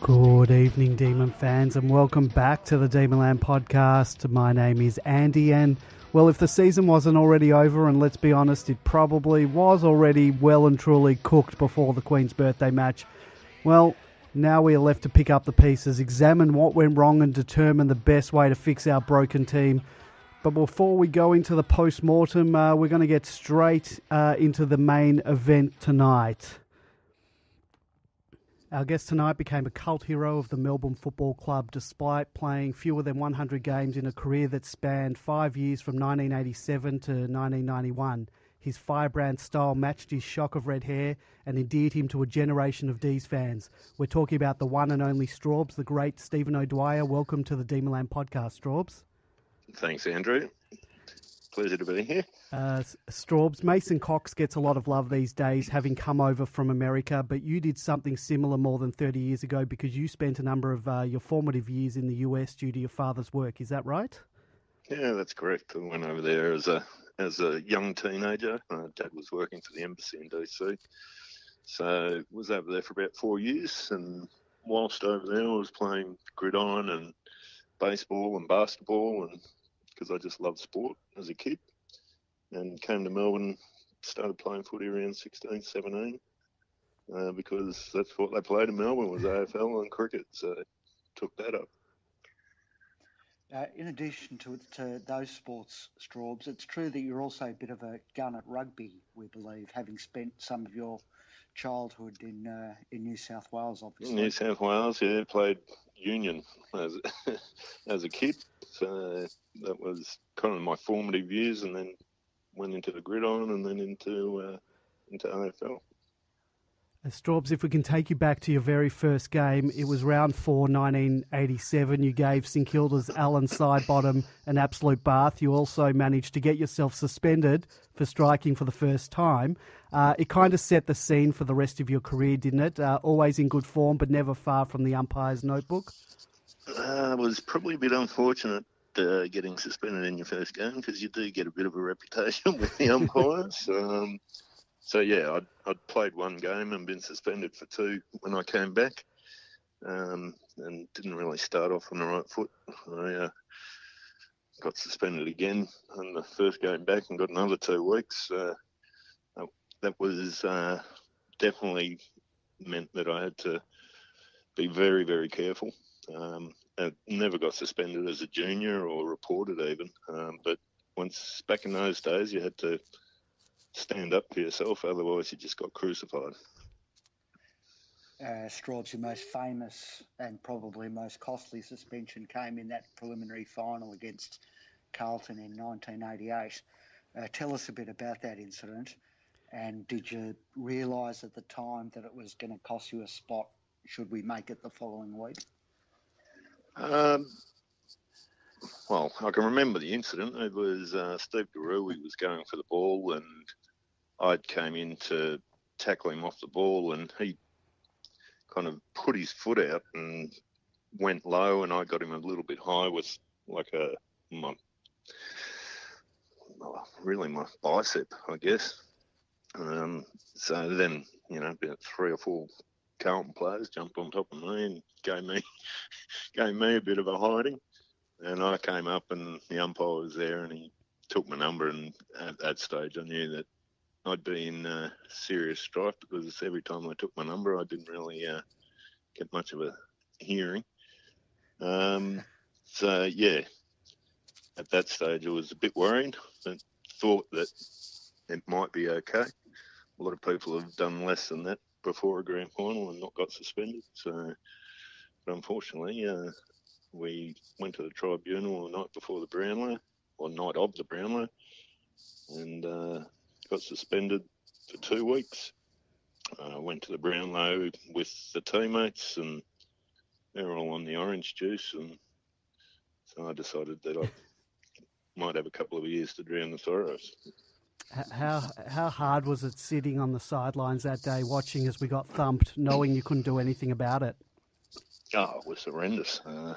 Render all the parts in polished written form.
Good evening, Demon fans, and welcome back to the Demonland podcast. My name is Andy, and, well, if the season wasn't already over, and let's be honest, it probably was already well and truly cooked before the Queen's birthday match, well, now we are left to pick up the pieces, examine what went wrong, and determine the best way to fix our broken team. But before we go into the post-mortem, we're going to get straight into the main event tonight. Our guest tonight became a cult hero of the Melbourne Football Club despite playing fewer than 100 games in a career that spanned 5 years from 1987 to 1991. His firebrand style matched his shock of red hair and endeared him to a generation of D's fans. We're talking about the one and only Strawbs, the great Stephen O'Dwyer. Welcome to the Demonland podcast, Strawbs. Thanks, Andrew. Pleasure to be here. Strawbs, Mason Cox gets a lot of love these days, having come over from America, but you did something similar more than 30 years ago because you spent a number of your formative years in the US due to your father's work. Is that right? Yeah, that's correct. I went over there as a young teenager. Dad was working for the embassy in DC, so was over there for about 4 years. And whilst over there, I was playing gridiron and baseball and basketball, and because I just loved sport as a kid, and came to Melbourne, started playing footy around 16, 17, because that's what they played in Melbourne was AFL and cricket, so took that up. In addition to those sports, Strawbs, it's true that you're also a bit of a gun at rugby, we believe, having spent some of your childhood in New South Wales, obviously. In New South Wales, yeah, played union as a kid, so that was kind of my formative years, and then went into the gridiron and then into AFL. Strawbs, if we can take you back to your very first game, it was round 4, 1987. You gave St Kilda's Alan Sidebottom an absolute bath. You also managed to get yourself suspended for striking for the first time. It kind of set the scene for the rest of your career, didn't it? Always in good form, but never far from the umpire's notebook. It was probably a bit unfortunate getting suspended in your first game because you do get a bit of a reputation with the umpires. So yeah, I'd played one game and been suspended for 2 when I came back, and didn't really start off on the right foot. I got suspended again on the first game back and got another 2 weeks. That was definitely meant that I had to be very, very careful. I never got suspended as a junior or reported even, but once back in those days you had to stand up for yourself, otherwise you just got crucified. Strawbs, your most famous and probably most costly suspension came in that preliminary final against Carlton in 1988. Tell us a bit about that incident, and did you realise at the time that it was going to cost you a spot should we make it the following week? Well, I can remember the incident. It was Steve Garui was going for the ball, and I came in to tackle him off the ball, and he kind of put his foot out and went low, and I got him a little bit high with like my bicep, I guess. So then, about 3 or 4 Carlton players jumped on top of me and gave me a bit of a hiding. And I came up and the umpire was there and he took my number, and at that stage I knew that I'd be in serious strife because every time I took my number I didn't really get much of a hearing. So yeah, at that stage I was a bit worried, but thought that it might be okay. A lot of people have done less than that before a grand final and not got suspended. So, but unfortunately, we went to the tribunal the night before the Brownlow, or night of the Brownlow, and got suspended for 2 weeks. Went to the Brownlow with the teammates, and they were all on the orange juice, and so I decided that I might have a couple of years to drown the sorrows. How hard was it sitting on the sidelines that day watching as we got thumped, knowing you couldn't do anything about it? Oh, it was horrendous. I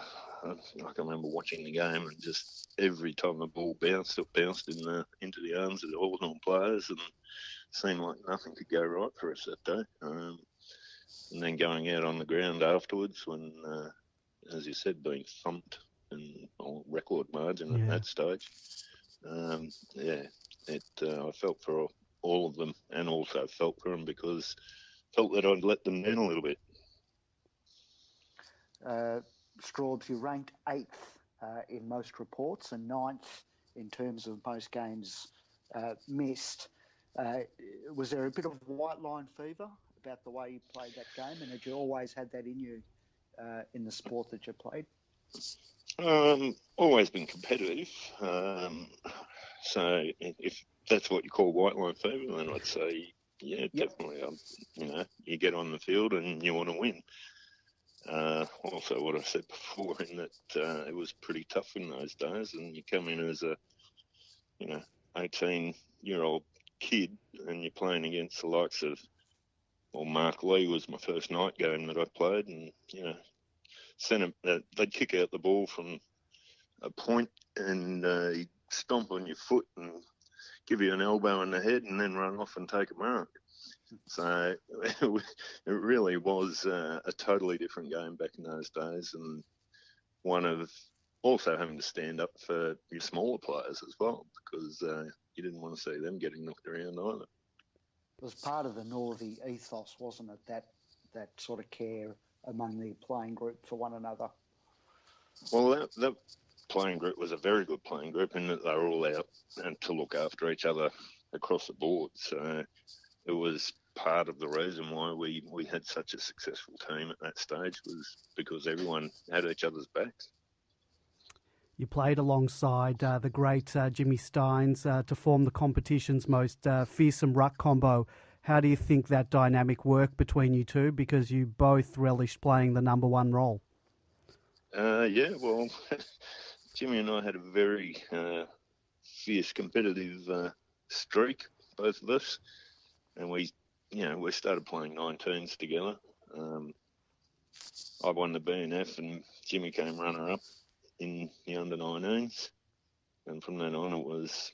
can remember watching the game, and just every time the ball bounced, it bounced into the arms of the Hawthorn players, and it seemed like nothing could go right for us that day. and then going out on the ground afterwards when, as you said, being thumped and record margin at that stage. I felt for all of them, and also felt for them because felt that I'd let them down a little bit. Strawbs, you ranked 8th in most reports and 9th in terms of most games missed. Was there a bit of white line fever about the way you played that game, and had you always had that in you in the sport that you played? Always been competitive. So if that's what you call white line fever, then I'd say, definitely. You get on the field and you want to win. Also, what I said before, in that it was pretty tough in those days, and you come in as a 18-year-old kid, and you're playing against the likes of, Mark Lee was my first night game that I played, and they'd kick out the ball from a point, and he'd stomp on your foot and give you an elbow in the head, and then run off and take a mark. So it really was a totally different game back in those days, and one of also having to stand up for your smaller players as well, because you didn't want to see them getting knocked around either. It was part of the Northey ethos, wasn't it, that sort of care among the playing group for one another? Well, that playing group was a very good playing group, in that they were all out and to look after each other across the board. So it was part of the reason why we had such a successful team at that stage, was because everyone had each other's backs. You played alongside the great Jimmy Stynes to form the competition's most fearsome ruck combo. How do you think that dynamic worked between you two, because you both relished playing the number one role? Well, Jimmy and I had a very fierce competitive streak, both of us, and we started playing 19s together. I won the BNF and Jimmy came runner-up in the under-19s, and from then on it was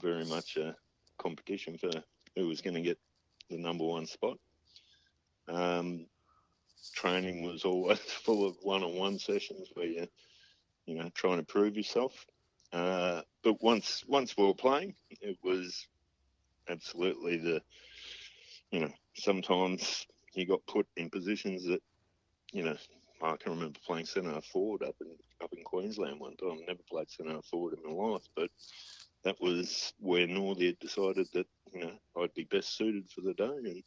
very much a competition for who was going to get the number one spot. Training was always full of one-on-one sessions where you're trying to prove yourself. But once we were playing, it was absolutely sometimes you got put in positions that, I can remember playing centre forward up in Queensland one time. Never played centre forward in my life, but that was where Northey had decided that, I'd be best suited for the day, and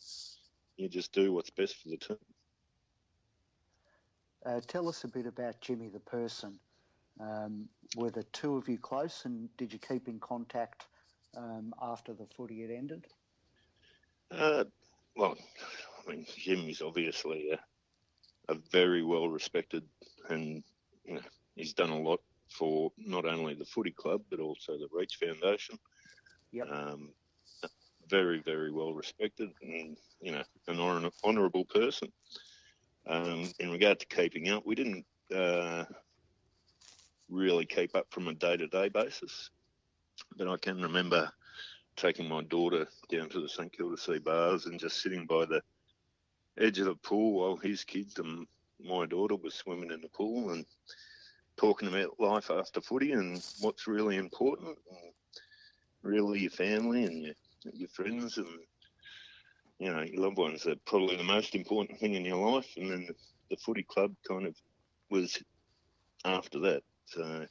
you just do what's best for the team. Tell us a bit about Jimmy the person. Were the two of you close, and did you keep in contact after the footy had ended? Jimmy's obviously a very well-respected, and, he's done a lot for not only the footy club, but also the Reach Foundation. Yep. Very, very well-respected, and, an honourable person. In regard to keeping up, we didn't really keep up from a day-to-day basis, but I can remember taking my daughter down to the St Kilda Sea Bars and just sitting by the edge of the pool while his kids and my daughter were swimming in the pool and talking about life after footy and what's really important, and really your family and your friends and, your loved ones are probably the most important thing in your life. And then the footy club kind of was after that. So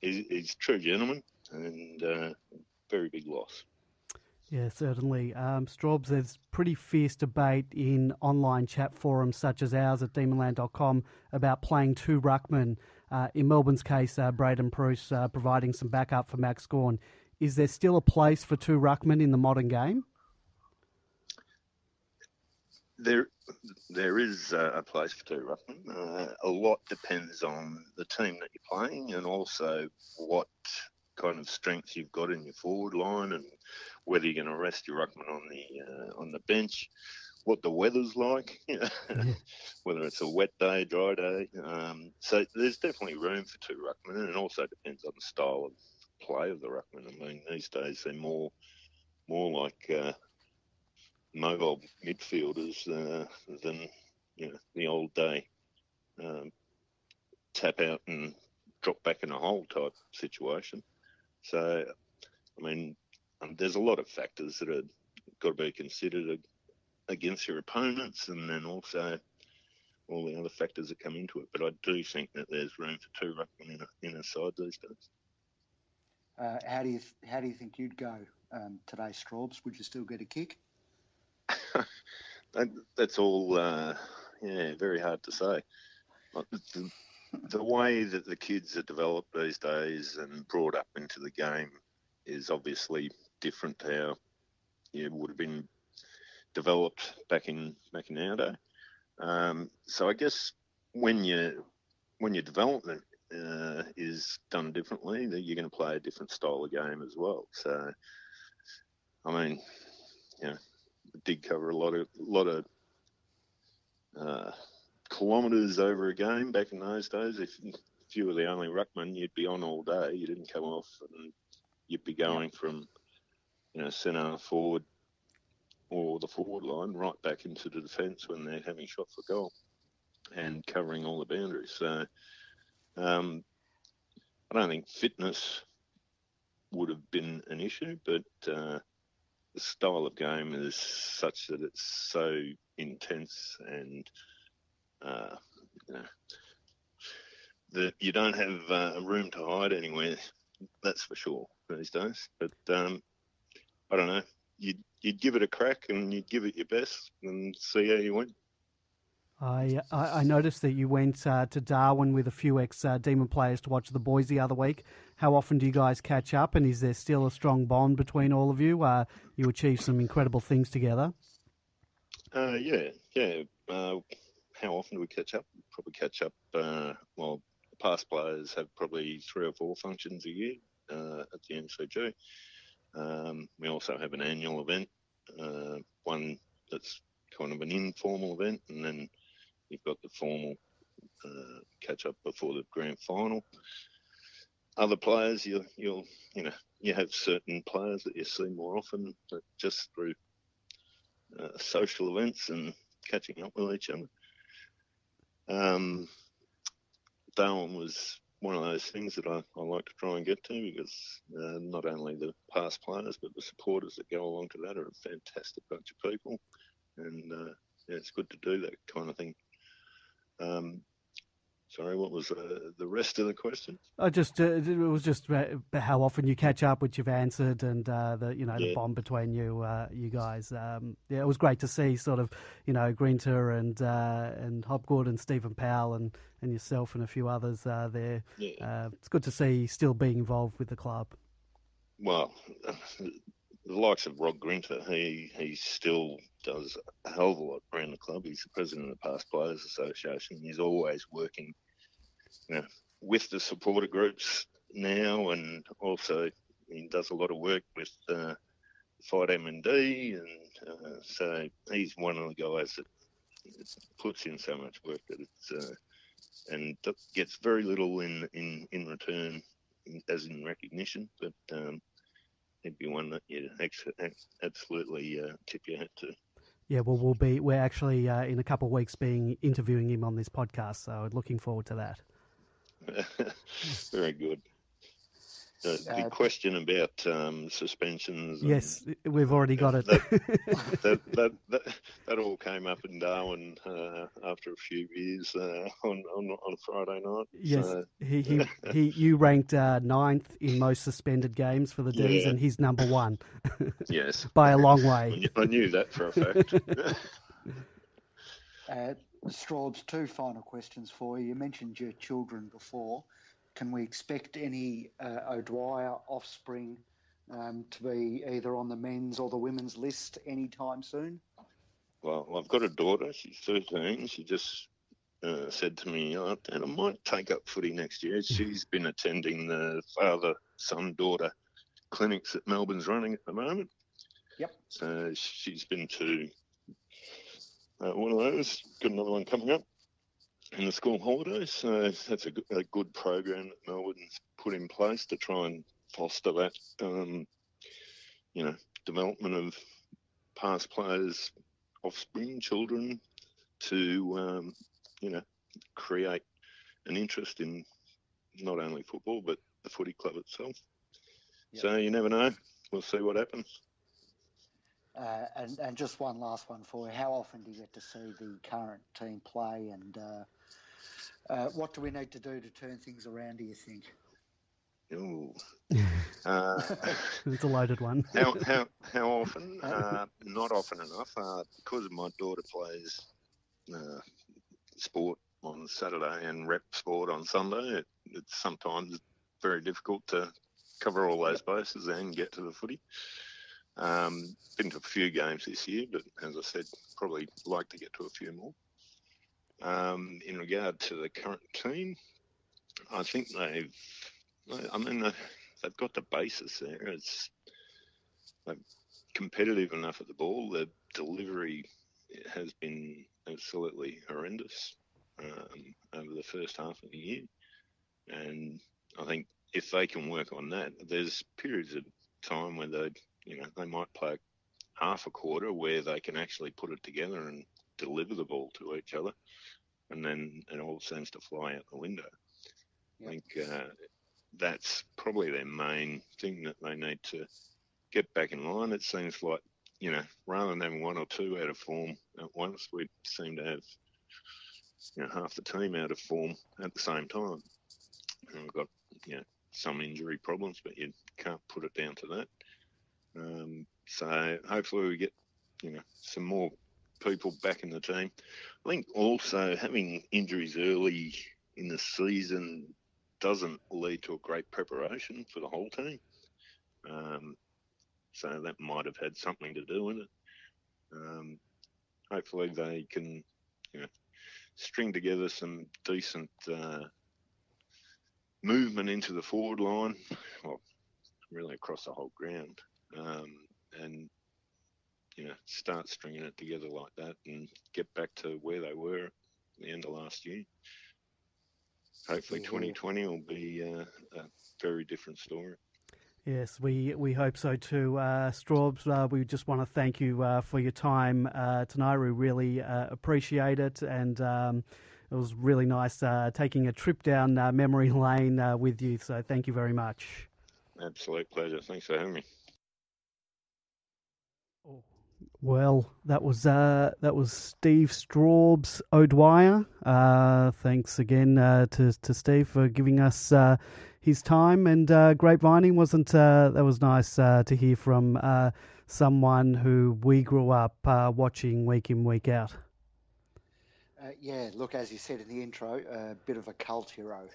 he's a true gentleman, and very big loss. Yeah, certainly. Strawbs, there's pretty fierce debate in online chat forums such as ours at demonland.com about playing two ruckmen. In Melbourne's case, Braden Bruce providing some backup for Max Gawn. Is there still a place for two ruckmen in the modern game? There is a place for two ruckmen. A lot depends on the team that you're playing, and also what kind of strength you've got in your forward line, and whether you're going to rest your ruckman on the bench, what the weather's like, whether it's a wet day, dry day. So there's definitely room for two ruckmen, and it also depends on the style of play of the ruckman. I mean, these days they're more like mobile midfielders than the old day tap out and drop back in a hole type situation. So, I mean, there's a lot of factors that are got to be considered against your opponents, and then also all the other factors that come into it. But I do think that there's room for two ruckmen in a side these days. How do you think you'd go today, Strawbs? Would you still get a kick? That's all, very hard to say. The way that the kids are developed these days and brought up into the game is obviously different to how you would have been developed back in our day. So I guess when your development is done differently, that you're going to play a different style of game as well. So, I mean, it did cover a lot of kilometres over a game back in those days. If you were the only ruckman, you'd be on all day. You didn't come off, and you'd be going from centre forward or the forward line right back into the defence when they're having shot for goal and covering all the boundaries. So I don't think fitness would have been an issue, but the style of game is such that it's so intense and that you don't have room to hide anywhere. That's for sure these days. But I don't know. You'd give it a crack and you'd give it your best and see how you went. I noticed that you went to Darwin with a few ex-Demon players to watch the boys the other week. How often do you guys catch up, and is there still a strong bond between all of you? You achieved some incredible things together. Yeah. How often do we catch up? Probably catch up, the past players have probably 3 or 4 functions a year at the MCG. We also have an annual event, one that's kind of an informal event, and then you've got the formal catch-up before the grand final. Other players, you have certain players that you see more often, but just through social events and catching up with each other. Darwin was one of those things that I like to try and get to, because not only the past players but the supporters that go along to that are a fantastic bunch of people, and it's good to do that kind of thing. Sorry, what was the rest of the question? It was just how often you catch up, which you've answered, and the bond between you guys. It was great to see sort of Grinter and Hopgood and Stephen Powell and yourself and a few others there. Yeah. It's good to see still being involved with the club. Well, the likes of Rod Grinter, he still does a hell of a lot around the club. He's the president of the Past Players Association. He's always working with the supporter groups now, and also he does a lot of work with Fight M&D, and so he's one of the guys that puts in so much work that it's and gets very little in return, as in recognition, but he'd be one that you absolutely tip your hat to. Yeah, well, we're actually in a couple of weeks being interviewing him on this podcast, so looking forward to that. Very good. The question about suspensions. Yes, we've already got it. That all came up in Darwin after a few years on a Friday night. Yes, so. you ranked 9th in most suspended games for the D's, and he's number 1. Yes, by a long way. I knew that for a fact. Strawbs, 2 final questions for you. You mentioned your children before. Can we expect any O'Dwyer offspring to be either on the men's or the women's list anytime soon? Well, I've got a daughter. She's 13. She just said to me, and I might take up footy next year. She's been attending the father-son-daughter clinics that Melbourne's running at the moment. Yep. So she's been to one of those. Got another one coming up in the school holidays. So that's a good program that Melbourne's put in place to try and foster that, development of past players' offspring, children, to, create an interest in not only football, but the footy club itself. Yep. So you never know. We'll see what happens. And just one last one for you. How often do you get to see the current team play, and what do we need to do to turn things around, do you think? Ooh. It's a loaded one. How often? Not often enough. Because my daughter plays sport on Saturday and rep sport on Sunday, it's sometimes very difficult to cover all those bases and get to the footy. Been to a few games this year, but as I said, probably like to get to a few more. In regard to the current team, I think they've got the basis there. They're competitive enough at the ball. The delivery has been absolutely horrendous over the first half of the year. And I think if they can work on that, there's periods of time where they might play half a quarter where they can actually put it together and deliver the ball to each other, and then it all seems to fly out the window. Yep. I think that's probably their main thing that they need to get back in line. It seems like, rather than having one or two out of form at once, we seem to have half the team out of form at the same time. And we've got some injury problems, but you can't put it down to that. So hopefully we get some more people back in the team. I think also having injuries early in the season doesn't lead to a great preparation for the whole team. So that might have had something to do with it. Hopefully they can string together some decent movement into the forward line, well, really across the whole ground, and start stringing it together like that and get back to where they were at the end of last year. Hopefully 2020 will be a very different story. Yes, we hope so too. Strawbs, we just want to thank you for your time tonight. We really appreciate it, and it was really nice taking a trip down memory lane with you, so thank you very much. Absolute pleasure. Thanks for having me. Well, that was Steve Strawbs O'Dwyer. Thanks again to Steve for giving us his time, and grapevining wasn't that was nice to hear from someone who we grew up watching week in, week out. Yeah, look, as you said in the intro, a bit of a cult hero,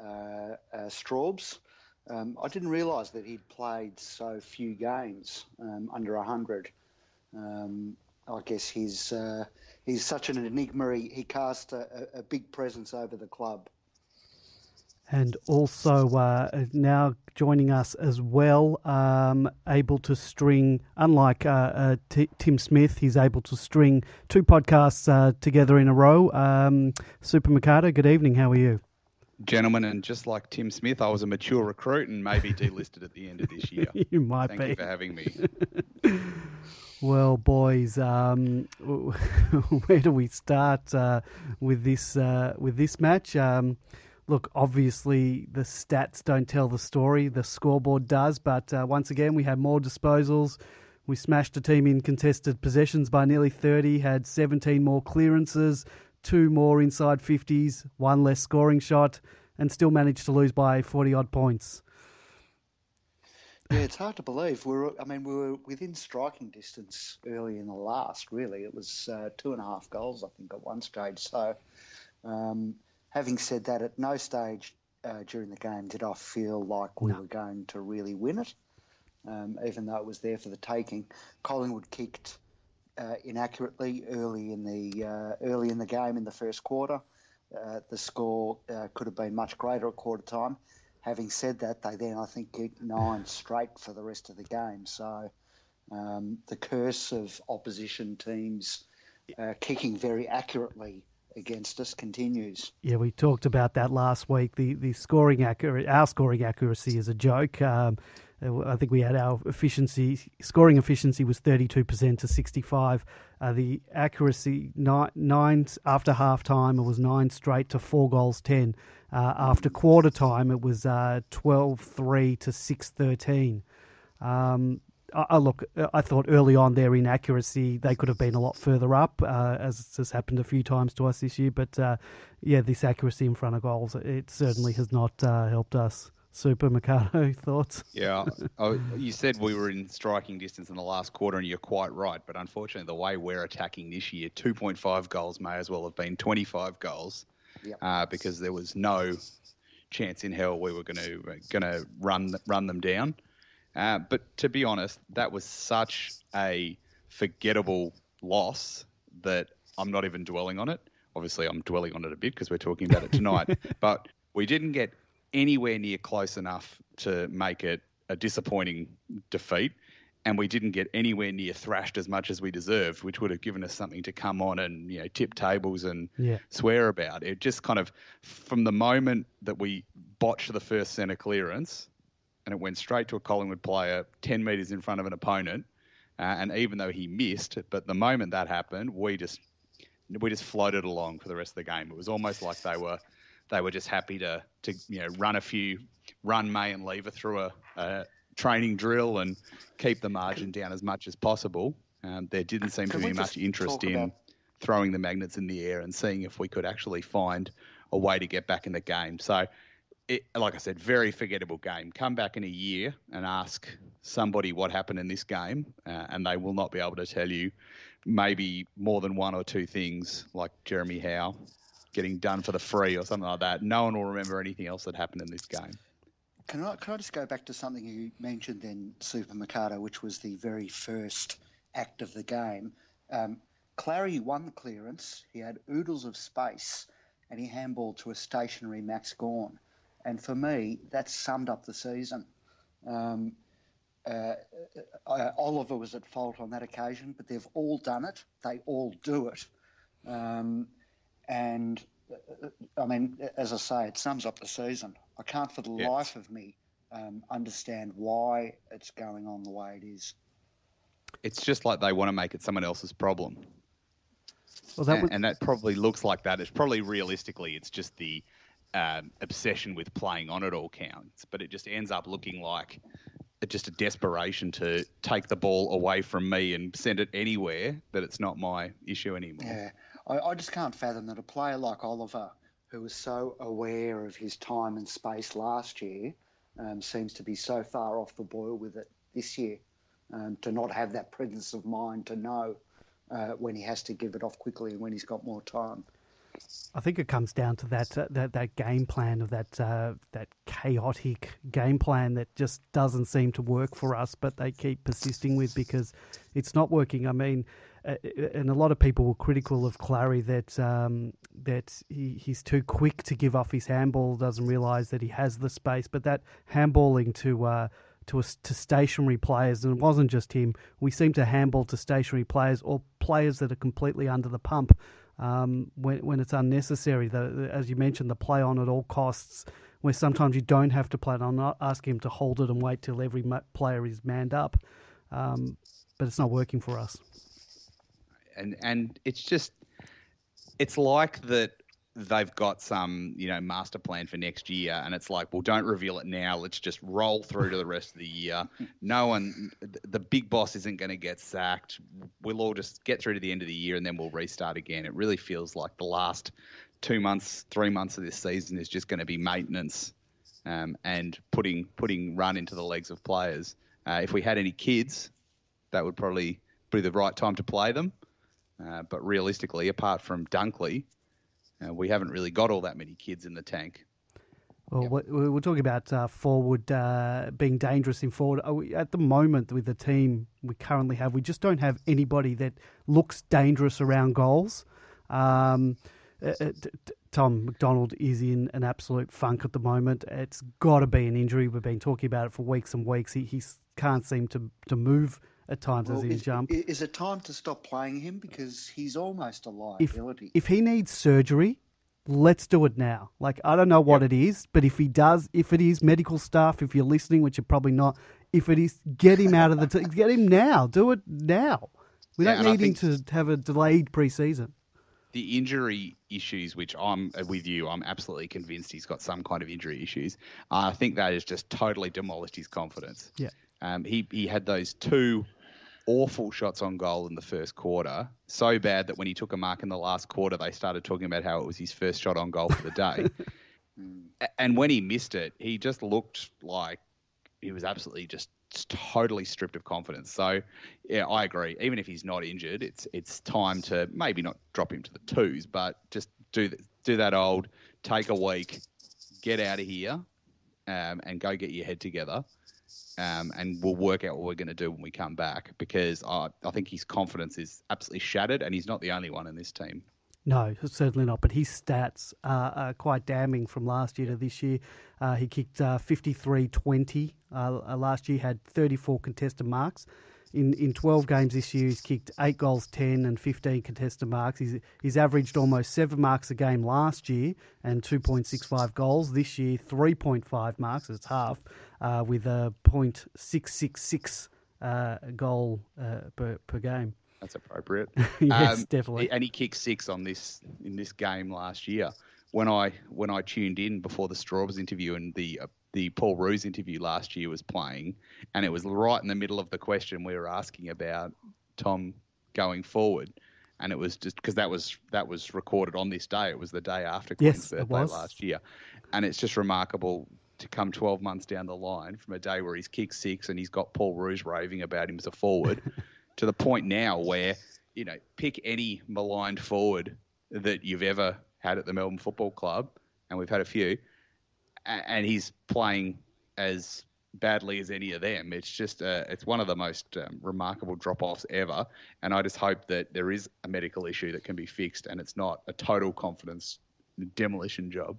Strawbs. I didn't realise that he'd played so few games, under 100. I guess he's such an enigma. He cast a big presence over the club. And also now joining us as well, able to string, unlike Tim Smith, he's able to string 2 podcasts together in a row. Super Mikado, good evening. How are you? Gentlemen, and just like Tim Smith, I was a mature recruit and maybe delisted at the end of this year. You might Thank be. you for having me. Well, boys, where do we start with this match? Look, obviously the stats don't tell the story. The scoreboard does, but once again, we had more disposals. We smashed a team in contested possessions by nearly 30, had 17 more clearances, 2 more inside 50s, 1 less scoring shot, and still managed to lose by 40-odd points. Yeah, it's hard to believe. We were within striking distance early in the last, really. It was 2.5 goals, I think, at one stage. So, having said that, at no stage during the game did I feel like we were going to really win it, even though it was there for the taking. Collingwood kicked inaccurately early in the game in the first quarter. The score could have been much greater at quarter time. Having said that, they then, I think, kicked 9 straight for the rest of the game. So the curse of opposition teams kicking very accurately against us continues. Yeah, we talked about that last week. The our scoring accuracy is a joke. I think we had our scoring efficiency was 32% to 65. The accuracy, nine after half time, it was 9 straight to 4 goals 10. After quarter time, it was 12-3 to 6-13. Look, I thought early on their inaccuracy, they could have been a lot further up, as has happened a few times to us this year. But this accuracy in front of goals, it certainly has not helped us. Super Mikado, thoughts? Yeah, you said we were in striking distance in the last quarter, and you're quite right. But unfortunately, the way we're attacking this year, 2.5 goals may as well have been 25 goals, because there was no chance in hell we were going to run them down. But to be honest, that was such a forgettable loss that I'm not even dwelling on it. Obviously, I'm dwelling on it a bit because we're talking about it tonight. But we didn't get anywhere near close enough to make it a disappointing defeat, and we didn't get anywhere near thrashed as much as we deserved, which would have given us something to come on and tip tables and swear about. It just kind of, from the moment that we botched the first centre clearance, and it went straight to a Collingwood player 10 metres in front of an opponent, and even though he missed, but the moment that happened, we just floated along for the rest of the game. It was almost like they were just happy to run May and Lever through a training drill and keep the margin down as much as possible. There didn't seem to be much interest in throwing the magnets in the air and seeing if we could actually find a way to get back in the game. So, like I said, very forgettable game. Come back in a year and ask somebody what happened in this game, and they will not be able to tell you maybe more than one or two things, like Jeremy Howe getting done for the free or something like that. No one will remember anything else that happened in this game. Can I just go back to something you mentioned then, Super Mikado, which was the very first act of the game. Clarry won the clearance. He had oodles of space, and he handballed to a stationary Max Gawn. And for me, that summed up the season. Oliver was at fault on that occasion, but they've all done it. They all do it. And I mean, as I say, it sums up the season. I can't for the life of me understand why it's going on the way it is. It's just like they want to make it someone else's problem. Well, and that probably looks like that. It's probably realistically, it's just the obsession with playing on at all counts, but it just ends up looking like just a desperation to take the ball away from me and send it anywhere, that it's not my issue anymore. Yeah, I just can't fathom that a player like Oliver, who was so aware of his time and space last year, seems to be so far off the boil with it this year, to not have that presence of mind to know when he has to give it off quickly and when he's got more time. I think it comes down to that game plan of that chaotic game plan that just doesn't seem to work for us, but they keep persisting with because it's not working. I mean, and a lot of people were critical of Clarry that he's too quick to give off his handball, doesn't realise that he has the space, but that handballing to stationary players, and it wasn't just him. We seem to handball to stationary players or players that are completely under the pump. When it's unnecessary, as you mentioned, the play on at all costs, where sometimes you don't have to play it. I'm not asking him to hold it and wait till every player is manned up, but it's not working for us. And it's like that they've got some, master plan for next year, and it's like, well, don't reveal it now. Let's just roll through to the rest of the year. The big boss isn't going to get sacked. We'll all just get through to the end of the year and then we'll restart again. It really feels like the last 2 months, 3 months of this season is just going to be maintenance, and putting run into the legs of players. If we had any kids, that would probably be the right time to play them. But realistically, apart from Dunkley, we haven't really got all that many kids in the tank. Well, we're talking about forward being dangerous in forward. At the moment, with the team we currently have, we just don't have anybody that looks dangerous around goals. Tom McDonald is in an absolute funk at the moment. It's got to be an injury. We've been talking about it for weeks and weeks. He can't seem to move at times as in jump. Is it time to stop playing him because he's almost a liability? If he needs surgery, let's do it now. Like, I don't know what it is, but if it is medical stuff, if you're listening, which you're probably not, if it is, get him out of the get him now. Do it now. We don't need him to have a delayed pre-season. The injury issues, which I'm with you, I'm absolutely convinced he's got some kind of injury issues. I think that has just totally demolished his confidence. Yeah. He had those 2 awful shots on goal in the first quarter, so bad that when he took a mark in the last quarter, they started talking about how it was his first shot on goal for the day. And when he missed it, he just looked like he was absolutely just totally stripped of confidence. So, yeah, I agree. Even if he's not injured, it's time to maybe not drop him to the 2s, but just do that old, take a week, get out of here, and go get your head together. And we'll work out what we're going to do when we come back, because I think his confidence is absolutely shattered, and he's not the only one in this team. No, certainly not. But his stats are quite damning from last year to this year. He kicked 53-20. Last year had 34 contested marks. In 12 games this year, he's kicked 8 goals, 10 and 15 contested marks. He's averaged almost 7 marks a game last year and 2.65 goals. This year, 3.5 marks. It's half, with a .666 goal per game. That's appropriate. Yes, definitely. And he kicked 6 in this game last year. When I tuned in before the Strawbs interview and the Paul Roos interview last year was playing, and it was right in the middle of the question we were asking about Tom going forward, and it was just because that was recorded on this day. It was the day after Queen's birthday last year, and it's just remarkable to come 12 months down the line from a day where he's kicked 6 and he's got Paul Roos raving about him as a forward to the point now where, pick any maligned forward that you've ever had at the Melbourne Football Club, and we've had a few, and he's playing as badly as any of them. It's just it's one of the most remarkable drop-offs ever, and I just hope that there is a medical issue that can be fixed and it's not a total confidence demolition job.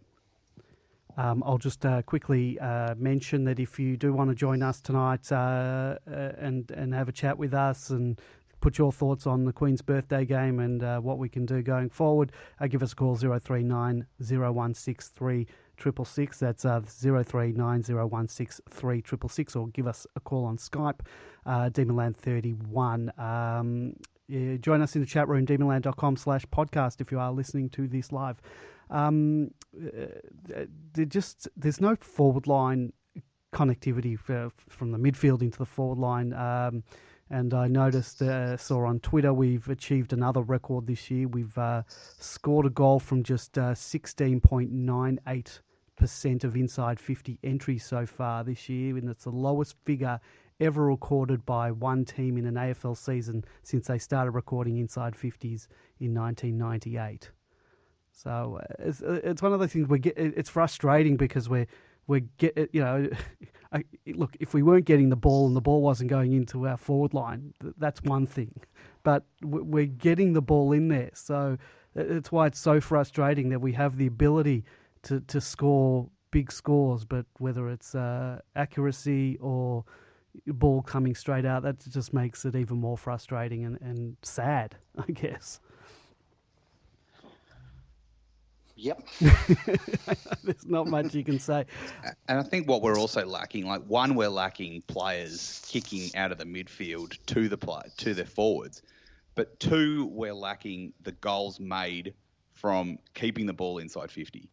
I'll just quickly mention that if you do want to join us tonight and have a chat with us and put your thoughts on the Queen's birthday game and what we can do going forward, give us a call, 039 016 3666. That's 039 016 3666, or give us a call on Skype, Demonland31. Join us in the chat room, demonland.com/podcast, if you are listening to this live. There's no forward line connectivity from the midfield into the forward line. And I noticed, saw on Twitter, we've achieved another record this year. We've scored a goal from just 16.98% of inside 50 entries so far this year, and it's the lowest figure ever recorded by one team in an AFL season since they started recording inside 50s in 1998. So it's one of those things it's frustrating because look, if we weren't getting the ball and the ball wasn't going into our forward line, that's one thing. But we're getting the ball in there. So it's why it's so frustrating that we have the ability to score big scores, but whether it's accuracy or ball coming straight out, that just makes it even more frustrating and sad, I guess. Yep. There's not much you can say. And I think what we're also lacking, we're lacking players kicking out of the midfield to the forwards, but 2, we're lacking the goals made from keeping the ball inside 50.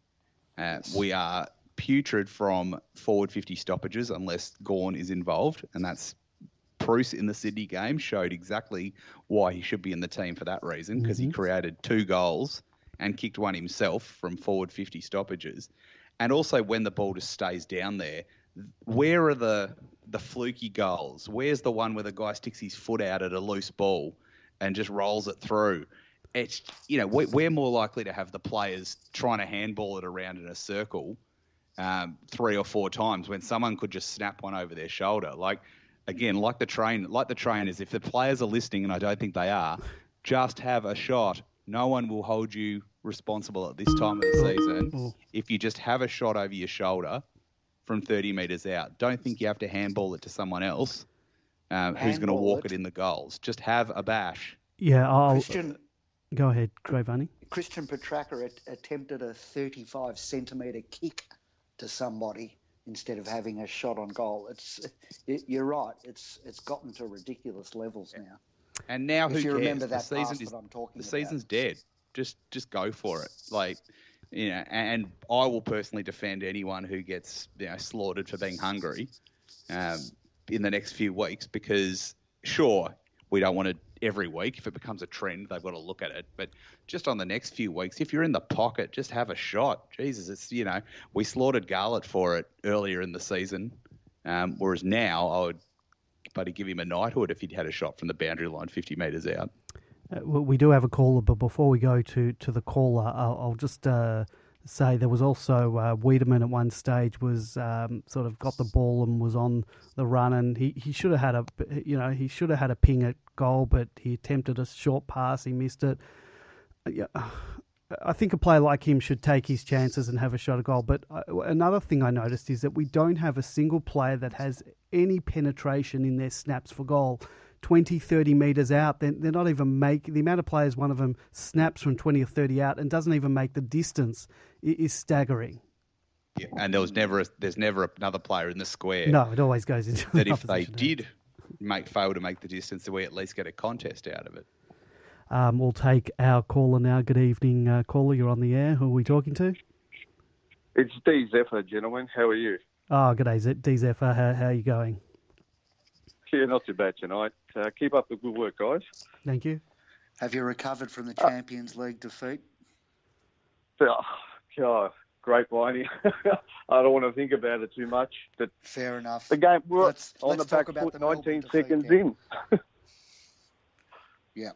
We are putrid from forward 50 stoppages unless Gawn is involved, and that's Bruce in the Sydney game showed exactly why he should be in the team for that reason, because he created 2 goals and kicked one himself from forward 50 stoppages. And also when the ball just stays down there, where are the fluky goals? Where's the one where the guy sticks his foot out at a loose ball and just rolls it through? It's, we're more likely to have the players trying to handball it around in a circle 3 or 4 times when someone could just snap one over their shoulder. Like the trainers, if the players are listening, and I don't think they are, just have a shot. No one will hold you responsible at this time of the season if you just have a shot over your shoulder from 30 metres out. Don't think you have to handball it to someone else. who's going to walk it in the goals. Just have a bash. Yeah, go ahead, Gravani. Christian Petrarca attempted a 35-centimetre kick to somebody instead of having a shot on goal. You're right. It's gotten to ridiculous levels now. And now, who cares? Remember that the season's dead. Just go for it. Like, and I will personally defend anyone who gets slaughtered for being hungry in the next few weeks, because sure, we don't want it every week. If it becomes a trend, they've got to look at it. But just on the next few weeks, if you're in the pocket, just have a shot. Jesus, it's we slaughtered Garlett for it earlier in the season, whereas now I would bloody give him a knighthood if he'd had a shot from the boundary line 50 metres out. We do have a caller, but before we go to the caller, I'll just say there was also Wiedemann at one stage was sort of got the ball and was on the run, and he should have had a ping at goal, but he attempted a short pass, he missed it. I think a player like him should take his chances and have a shot at goal. But another thing I noticed is that we don't have a single player that has any penetration in their snaps for goal. 20, 30 metres out, they're not even the amount of players one of them snaps from 20 or 30 out and doesn't even make the distance is staggering. Yeah, and there's never another player in the square. No, it always goes into that if they did fail to make the distance, that we at least get a contest out of it. We'll take our caller now. Good evening, caller. You're on the air. Who are we talking to? It's D. Zephyr, gentlemen. How are you? Oh, good day, D. Zephyr. How are you going? Yeah, not too bad tonight. Keep up the good work, guys. Thank you. Have you recovered from the Champions League defeat? Great whining. I don't want to think about it too much. But fair enough. The game, let's on the back about foot, the 19 seconds in. Yeah.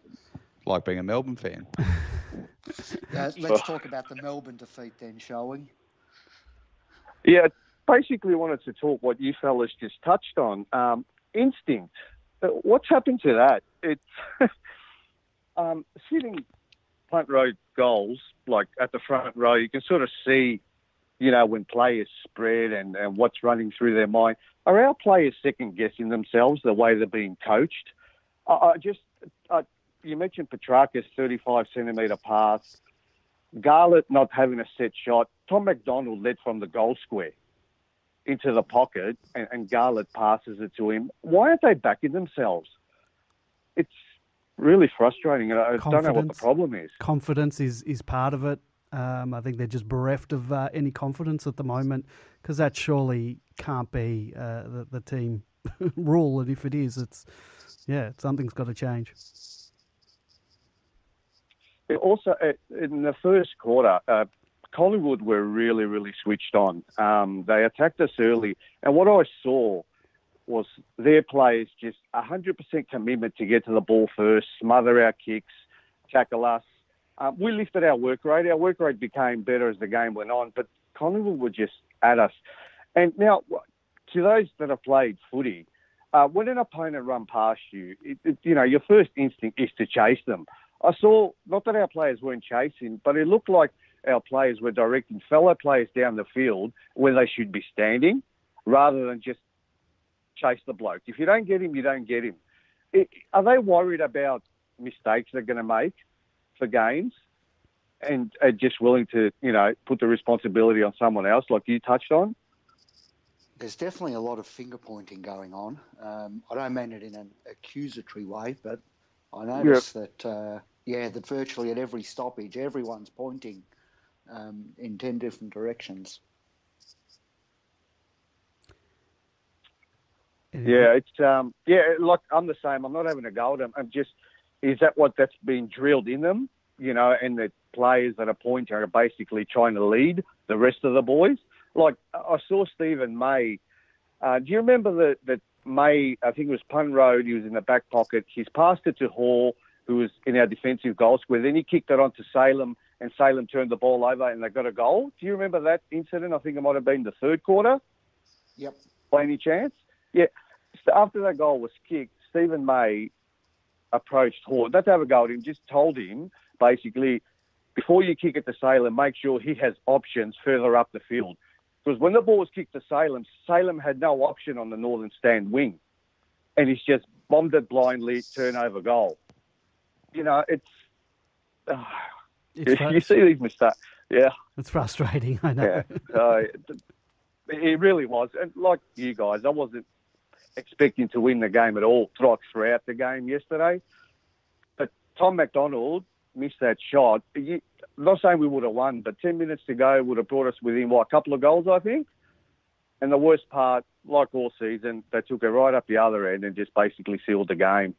Like being a Melbourne fan. Let's talk about the Melbourne defeat then, shall we? Yeah, basically wanted to talk what you fellas just touched on. Instinct. What's happened to that? It's sitting front row goals, like at the front row, you can sort of see, when players spread and what's running through their mind. Are our players second-guessing themselves the way they're being coached? You mentioned Petrarca's 35-centimetre pass, Garlett not having a set shot. Tom McDonald led from the goal square into the pocket, and Garlett passes it to him. Why aren't they backing themselves? It's really frustrating, and I don't know what the problem is. Confidence is part of it. I think they're just bereft of any confidence at the moment, because that surely can't be the team rule, and if it is, something's got to change. Also, in the first quarter, Collingwood were really, really switched on. They attacked us early, and what I saw was their players just 100% commitment to get to the ball first, smother our kicks, tackle us. We lifted our work rate. Our work rate became better as the game went on, but Collingwood were just at us. And now, to those that have played footy, when an opponent run past you, your first instinct is to chase them. I saw, not that our players weren't chasing, but it looked like our players were directing fellow players down the field where they should be standing, rather than just chase the bloke. If you don't get him, you don't get him. Are they worried about mistakes they're going to make for games and are just willing to, put the responsibility on someone else, like you touched on? There's definitely a lot of finger-pointing going on. I don't mean it in an accusatory way, but I noticed that virtually at every stoppage, everyone's pointing in 10 different directions. Yeah, it's like I'm the same. I'm not having a go at them. Is that that's been drilled in them? And the players that are pointing are basically trying to lead the rest of the boys. Like I saw Stephen May. Do you remember that May? I think it was Pun Road. He was in the back pocket. He's passed it to Hall, who was in our defensive goal square. Then he kicked it on to Salem, and Salem turned the ball over, and they got a goal. Do you remember that incident? I think it might have been the third quarter. Yep. By any chance? Yeah. So after that goal was kicked, Stephen May approached Hall. Not to have a go at him, just told him, basically, before you kick it to Salem, make sure he has options further up the field. Because when the ball was kicked to Salem, Salem had no option on the northern stand wing. And he's just bombed it blindly, turnover goal. You know, you see these mistakes. Yeah. It's frustrating, I know. Yeah. It really was. And like you guys, I wasn't expecting to win the game at all throughout the game yesterday. But Tom McDonald missed that shot. I'm not saying we would have won, but 10 minutes to go would have brought us within, a couple of goals, I think. And the worst part, like all season, they took it right up the other end and just basically sealed the game.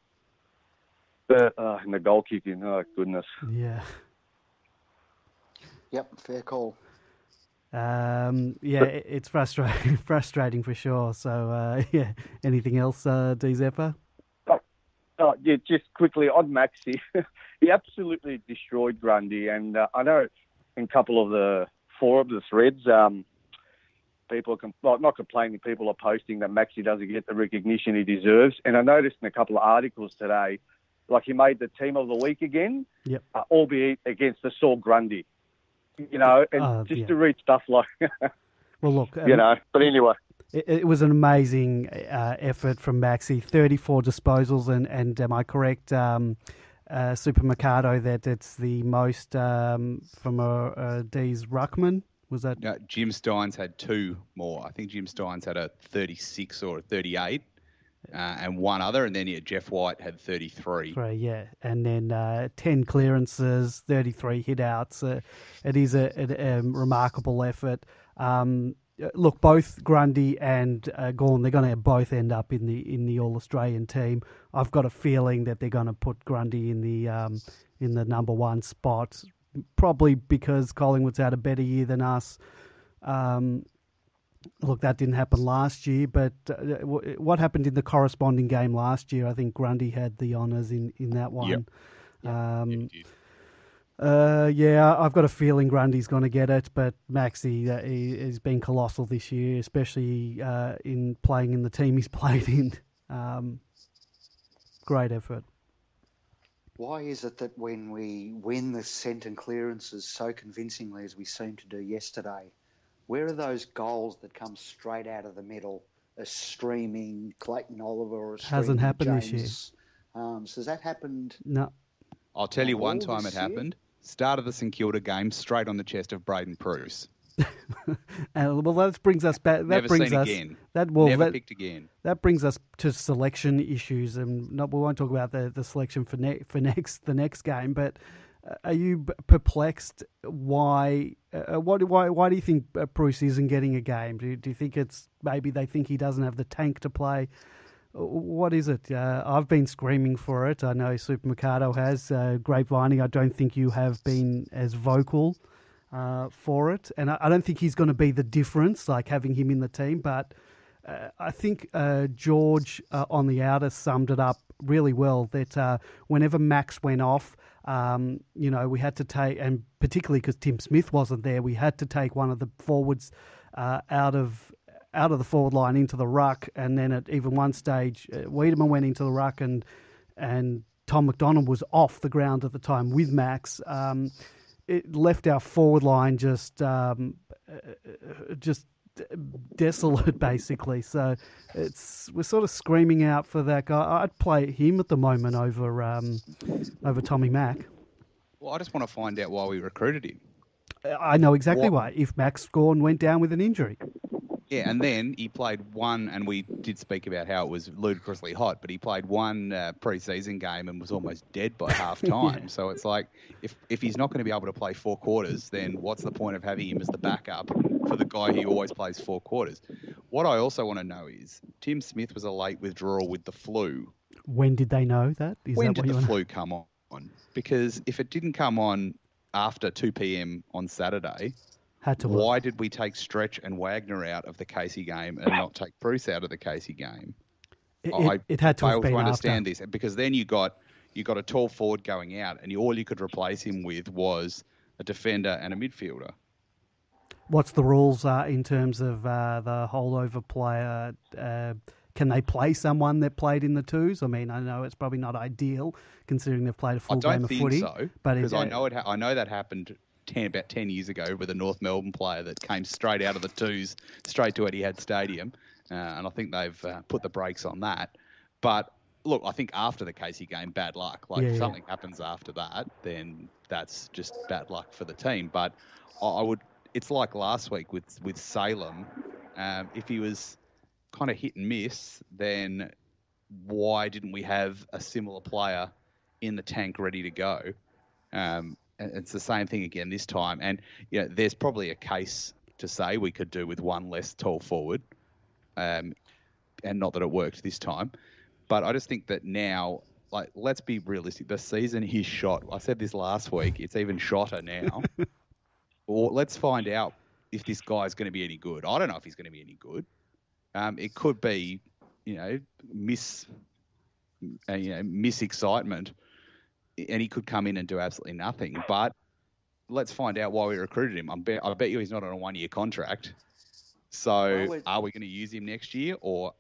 And the goal kicking, oh, goodness. Yeah. Yep, fair call. It's frustrating for sure. So, anything else, D Zephyr? Yeah, just quickly on Maxy. He absolutely destroyed Grundy, and I know in a couple of the forums, the threads, people are not complaining. People are posting that Maxy doesn't get the recognition he deserves. And I noticed in a couple of articles today, like he made the team of the week again, albeit against the sore Grundy. You know, and to read stuff like, well, look, but anyway. It was an amazing effort from Maxy. 34 disposals, and am I correct, Supermercado, that it's the most from D's Ruckman? Was that? No, Jim Stynes had 2 more. I think Jim Stynes had a 36 or a 38. And one other, and then Jeff White had 33. Right, yeah, and then 10 clearances, 33 hit-outs. It is a remarkable effort. Look, both Grundy and Gawn, they're going to both end up in the All-Australian team. I've got a feeling that they're going to put Grundy in the number 1 spot, probably because Collingwood's had a better year than us. Look, that didn't happen last year, but what happened in the corresponding game last year? I think Grundy had the honours in that one. Yep. I've got a feeling Grundy's going to get it, but Maxy has been colossal this year, especially in playing in the team he's played in. Great effort. Why is it that when we win the scent and clearances so convincingly as we seem to do yesterday, where are those goals that come straight out of the middle, a streaming Clayton Oliver or a streaming Hasn't happened James? This year. So has that happened? No. I'll tell you one time it happened. Start of the St Kilda game, straight on the chest of Braden Pruce. Well, that brings us back. Never seen again. Never picked again. That brings us to selection issues, and we won't talk about the selection for the next game. But are you perplexed? Why do you think Pruce isn't getting a game? Do you think it's maybe they think he doesn't have the tank to play? What is it? I've been screaming for it. I know Supermercado has. Grapevining, I don't think you have been as vocal for it. And I don't think he's going to be the difference, like having him in the team. But I think George on the outer summed it up really well, that whenever Max went off, we had to take, and particularly because Tim Smith wasn't there, we had to take one of the forwards out of the forward line into the ruck, and then at even one stage, Wiedemann went into the ruck, and Tom McDonald was off the ground at the time with Max. It left our forward line just desolate, basically. So we're sort of screaming out for that guy. I'd play him at the moment over Tommy Mack. Well, I just want to find out why we recruited him. I know exactly why. If Max Gawn went down with an injury. Yeah, and then he played one, and we did speak about how it was ludicrously hot, but he played one pre-season game and was almost dead by half-time. Yeah. So it's like, if he's not going to be able to play 4 quarters, then what's the point of having him as the backup for the guy who always plays 4 quarters? What I also want to know is, Tim Smith was a late withdrawal with the flu. When did they know that? When did the flu come on? Because if it didn't come on after 2 p.m. on Saturday... Why did we take Stretch and Wagner out of the Casey game and not take Bruce out of the Casey game? It had to have been to understand after. this, because then you got a tall forward going out, and all you could replace him with was a defender and a midfielder. What's the rules in terms of the holdover player? Can they play someone that played in the twos? I mean, I know it's probably not ideal considering they've played a full game of footy. I don't think so, because I know that happened about 10 years ago with a North Melbourne player that came straight out of the twos, straight to Etihad Stadium. And I think they've put the brakes on that. But look, I think after the Casey game, bad luck. Like, if something happens after that, then that's just bad luck for the team. But it's like last week with Salem. If he was kind of hit and miss, then why didn't we have a similar player in the tank ready to go? And it's the same thing again this time. And, there's probably a case to say we could do with one less tall forward. And not that it worked this time. But I just think that now, like, let's be realistic. The season is shot. I said this last week. It's even shotter now. Or let's find out if this guy's going to be any good. I don't know if he's going to be any good. It could be, miss excitement, and he could come in and do absolutely nothing. But let's find out why we recruited him. I bet you he's not on a 1-year contract. So are we going to use him next year, or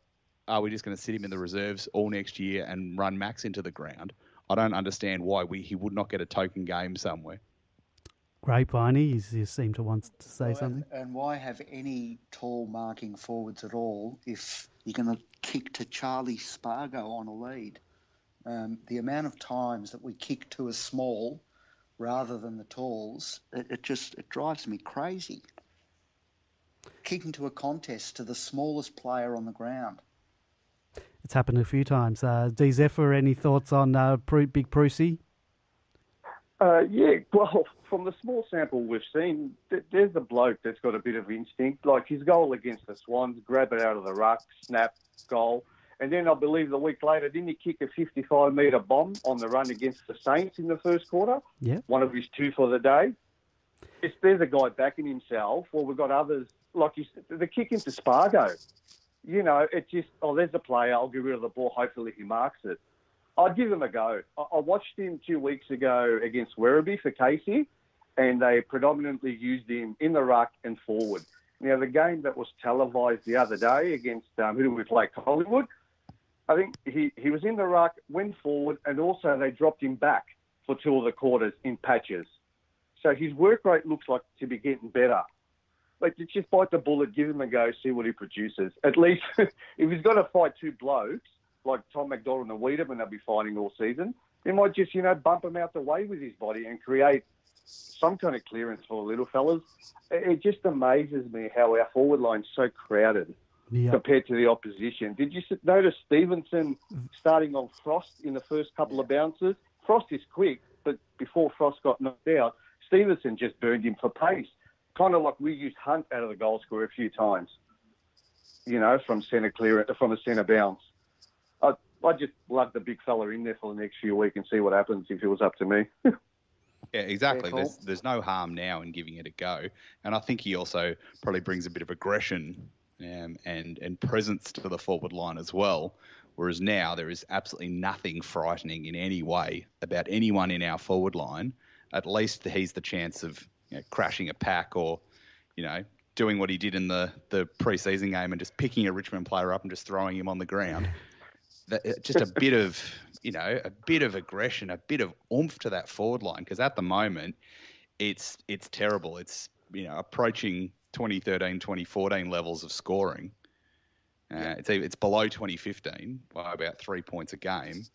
are we just going to sit him in the reserves all next year and run Max into the ground? I don't understand why he would not get a token game somewhere. Grapevine, you seem to want to say something. And why have any tall marking forwards at all if you're going to kick to Charlie Spargo on a lead? The amount of times that we kick to a small rather than the talls, it drives me crazy. Kicking to a contest to the smallest player on the ground. It's happened a few times. D. Zephyr, any thoughts on Big Prusy? Yeah, well, from the small sample we've seen, there's a bloke that's got a bit of instinct. Like his goal against the Swans, grab it out of the ruck, snap, goal. And then I believe the week later, didn't he kick a 55-metre bomb on the run against the Saints in the first quarter? Yeah. One of his 2 for the day. If there's a guy backing himself, or we've got others, like the kick into Spargo. It's just, there's a player, I'll get rid of the ball, hopefully he marks it. I'd give him a go. I watched him 2 weeks ago against Werribee for Casey, and they predominantly used him in the ruck and forward. Now, the game that was televised the other day against, who did we play, Collingwood, I think he was in the ruck, went forward, and also they dropped him back for 2 of the quarters in patches. So his work rate looks like to be getting better. Like, just bite the bullet, give him a go, see what he produces. At least if he's got to fight 2 blokes, like Tom McDonald and Wiedemann, they'll be fighting all season, they might just, bump him out the way with his body and create some kind of clearance for the little fellas. It just amazes me how our forward line's so crowded compared to the opposition. Did you notice Stevenson starting on Frost in the first couple of bounces? Frost is quick, but before Frost got knocked out, Stevenson just burned him for pace. Kind of like we used Hunt out of the goal scorer a few times, from centre clear, from a centre bounce. I just love the big fella in there for the next few weeks and see what happens if it was up to me. Yeah, exactly. There's no harm now in giving it a go. And I think he also probably brings a bit of aggression and presence to the forward line as well. Whereas now there is absolutely nothing frightening in any way about anyone in our forward line. At least he's the chance of crashing a pack or, doing what he did in the pre-season game and just picking a Richmond player up and just throwing him on the ground. Just a bit of, a bit of aggression, a bit of oomph to that forward line. Because at the moment, it's terrible. It's, approaching 2013, 2014 levels of scoring. It's below 2015 by about 3 points a game.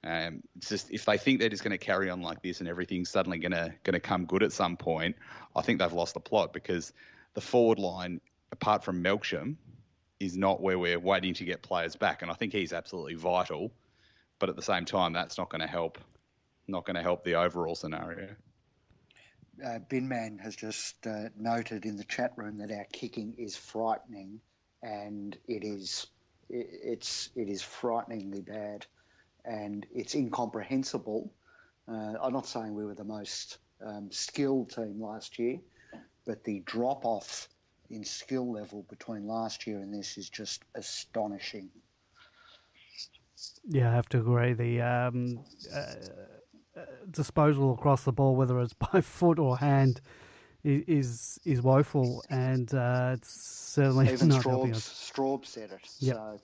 It's just, if they think they're just going to carry on like this and everything's suddenly going to come good at some point, I think they've lost the plot, because the forward line, apart from Melksham, is not where we're waiting to get players back. And I think he's absolutely vital. But at the same time, that's not going to help the overall scenario. Binman has just noted in the chat room that our kicking is frightening, and it is frighteningly bad, and it's incomprehensible. I'm not saying we were the most skilled team last year, but the drop-off in skill level between last year and this is just astonishing. Yeah, I have to agree. The disposal across the ball, whether it's by foot or hand, is woeful, and it's certainly even not helping us. Strawbs said it, yep. So,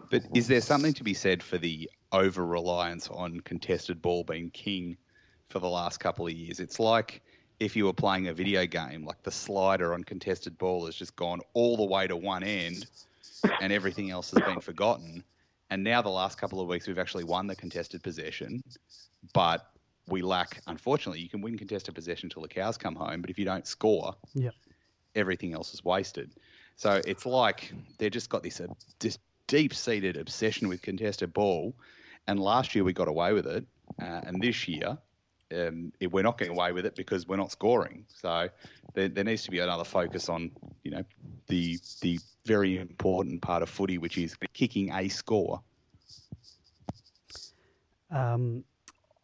But is there something to be said for the over-reliance on contested ball being king for the last couple of years? It's like if you were playing a video game, like the slider on contested ball has just gone all the way to one end and everything else has been forgotten. And now the last couple of weeks, we've actually won the contested possession, but we lack, unfortunately, you can win contested possession until the cows come home, but if you don't score, everything else is wasted. So it's like they've just got this deep-seated obsession with contested ball, and last year we got away with it, and this year we're not getting away with it because we're not scoring. So there needs to be another focus on, the very important part of footy, which is kicking a score.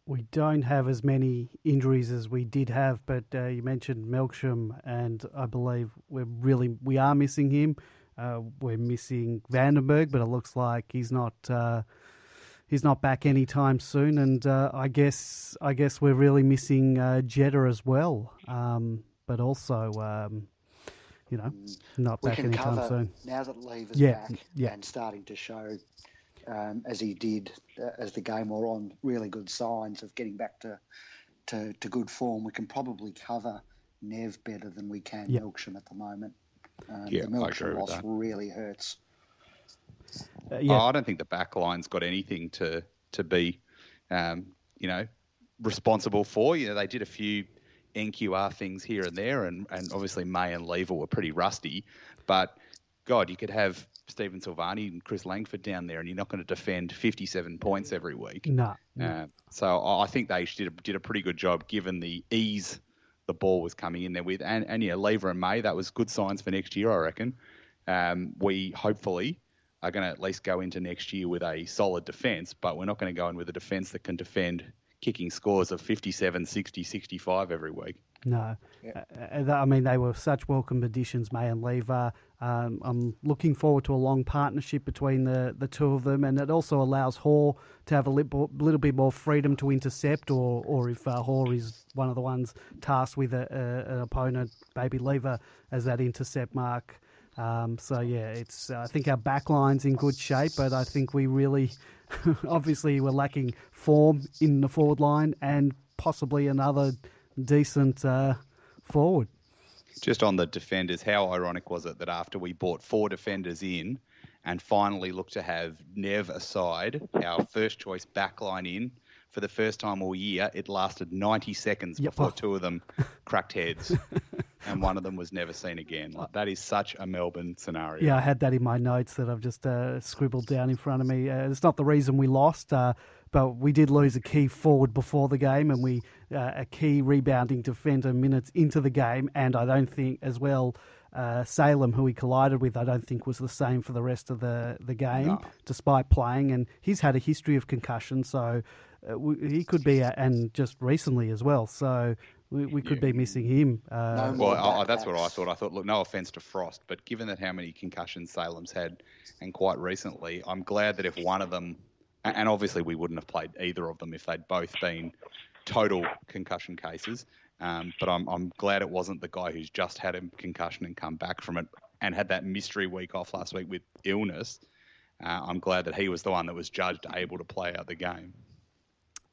We don't have as many injuries as we did have, but you mentioned Melksham, and I believe we are missing him. We're missing Vandenberg, but it looks like he's not back anytime soon. And I guess we're really missing Jetta as well, but also not back anytime soon. Now that Lever's back and starting to show, as he did as the game wore on, really good signs of getting back to good form. We can probably cover Nev better than we can Melksham at the moment. The Melksham loss really hurts. I don't think the back line's got anything to be, responsible for. They did a few NQR things here and there, and obviously May and Lever were pretty rusty. But, God, you could have Stephen Silvani and Chris Langford down there, and you're not going to defend 57 points every week. No. So I think they did a pretty good job given the ease the ball was coming in there with. And Lever and May, that was good signs for next year, I reckon. We hopefully are going to at least go into next year with a solid defence, but we're not going to go in with a defence that can defend kicking scores of 57, 60, 65 every week. No. They were such welcome additions, May and Lever. I'm looking forward to a long partnership between the two of them, and it also allows Hoare to have a little bit more freedom to intercept, or if Hoare is one of the ones tasked with an opponent, maybe Lever as that intercept mark. It's. I think our backline's in good shape, but I think we really, obviously, we're lacking form in the forward line and possibly another decent forward. Just on the defenders, how ironic was it that after we bought 4 defenders in and finally looked to have Nev aside, our first choice backline in, for the first time all year, it lasted 90 seconds before 2 of them cracked heads. And one of them was never seen again. That is such a Melbourne scenario. Yeah, I had that in my notes that I've just scribbled down in front of me. It's not the reason we lost, but we did lose a key forward before the game, and a key rebounding defender minutes into the game. And I don't think as well, Salem, who he collided with, I don't think was the same for the rest of the game, despite playing. And he's had a history of concussion, so he could be, and just recently as well. So we could be missing him. That's what I thought. I thought, look, no offence to Frost, but given that how many concussions Salem's had, and quite recently, I'm glad that if one of them, and obviously we wouldn't have played either of them if they'd both been total concussion cases, but I'm glad it wasn't the guy who's just had a concussion and come back from it and had that mystery week off last week with illness. I'm glad that he was the one that was judged able to play out the game.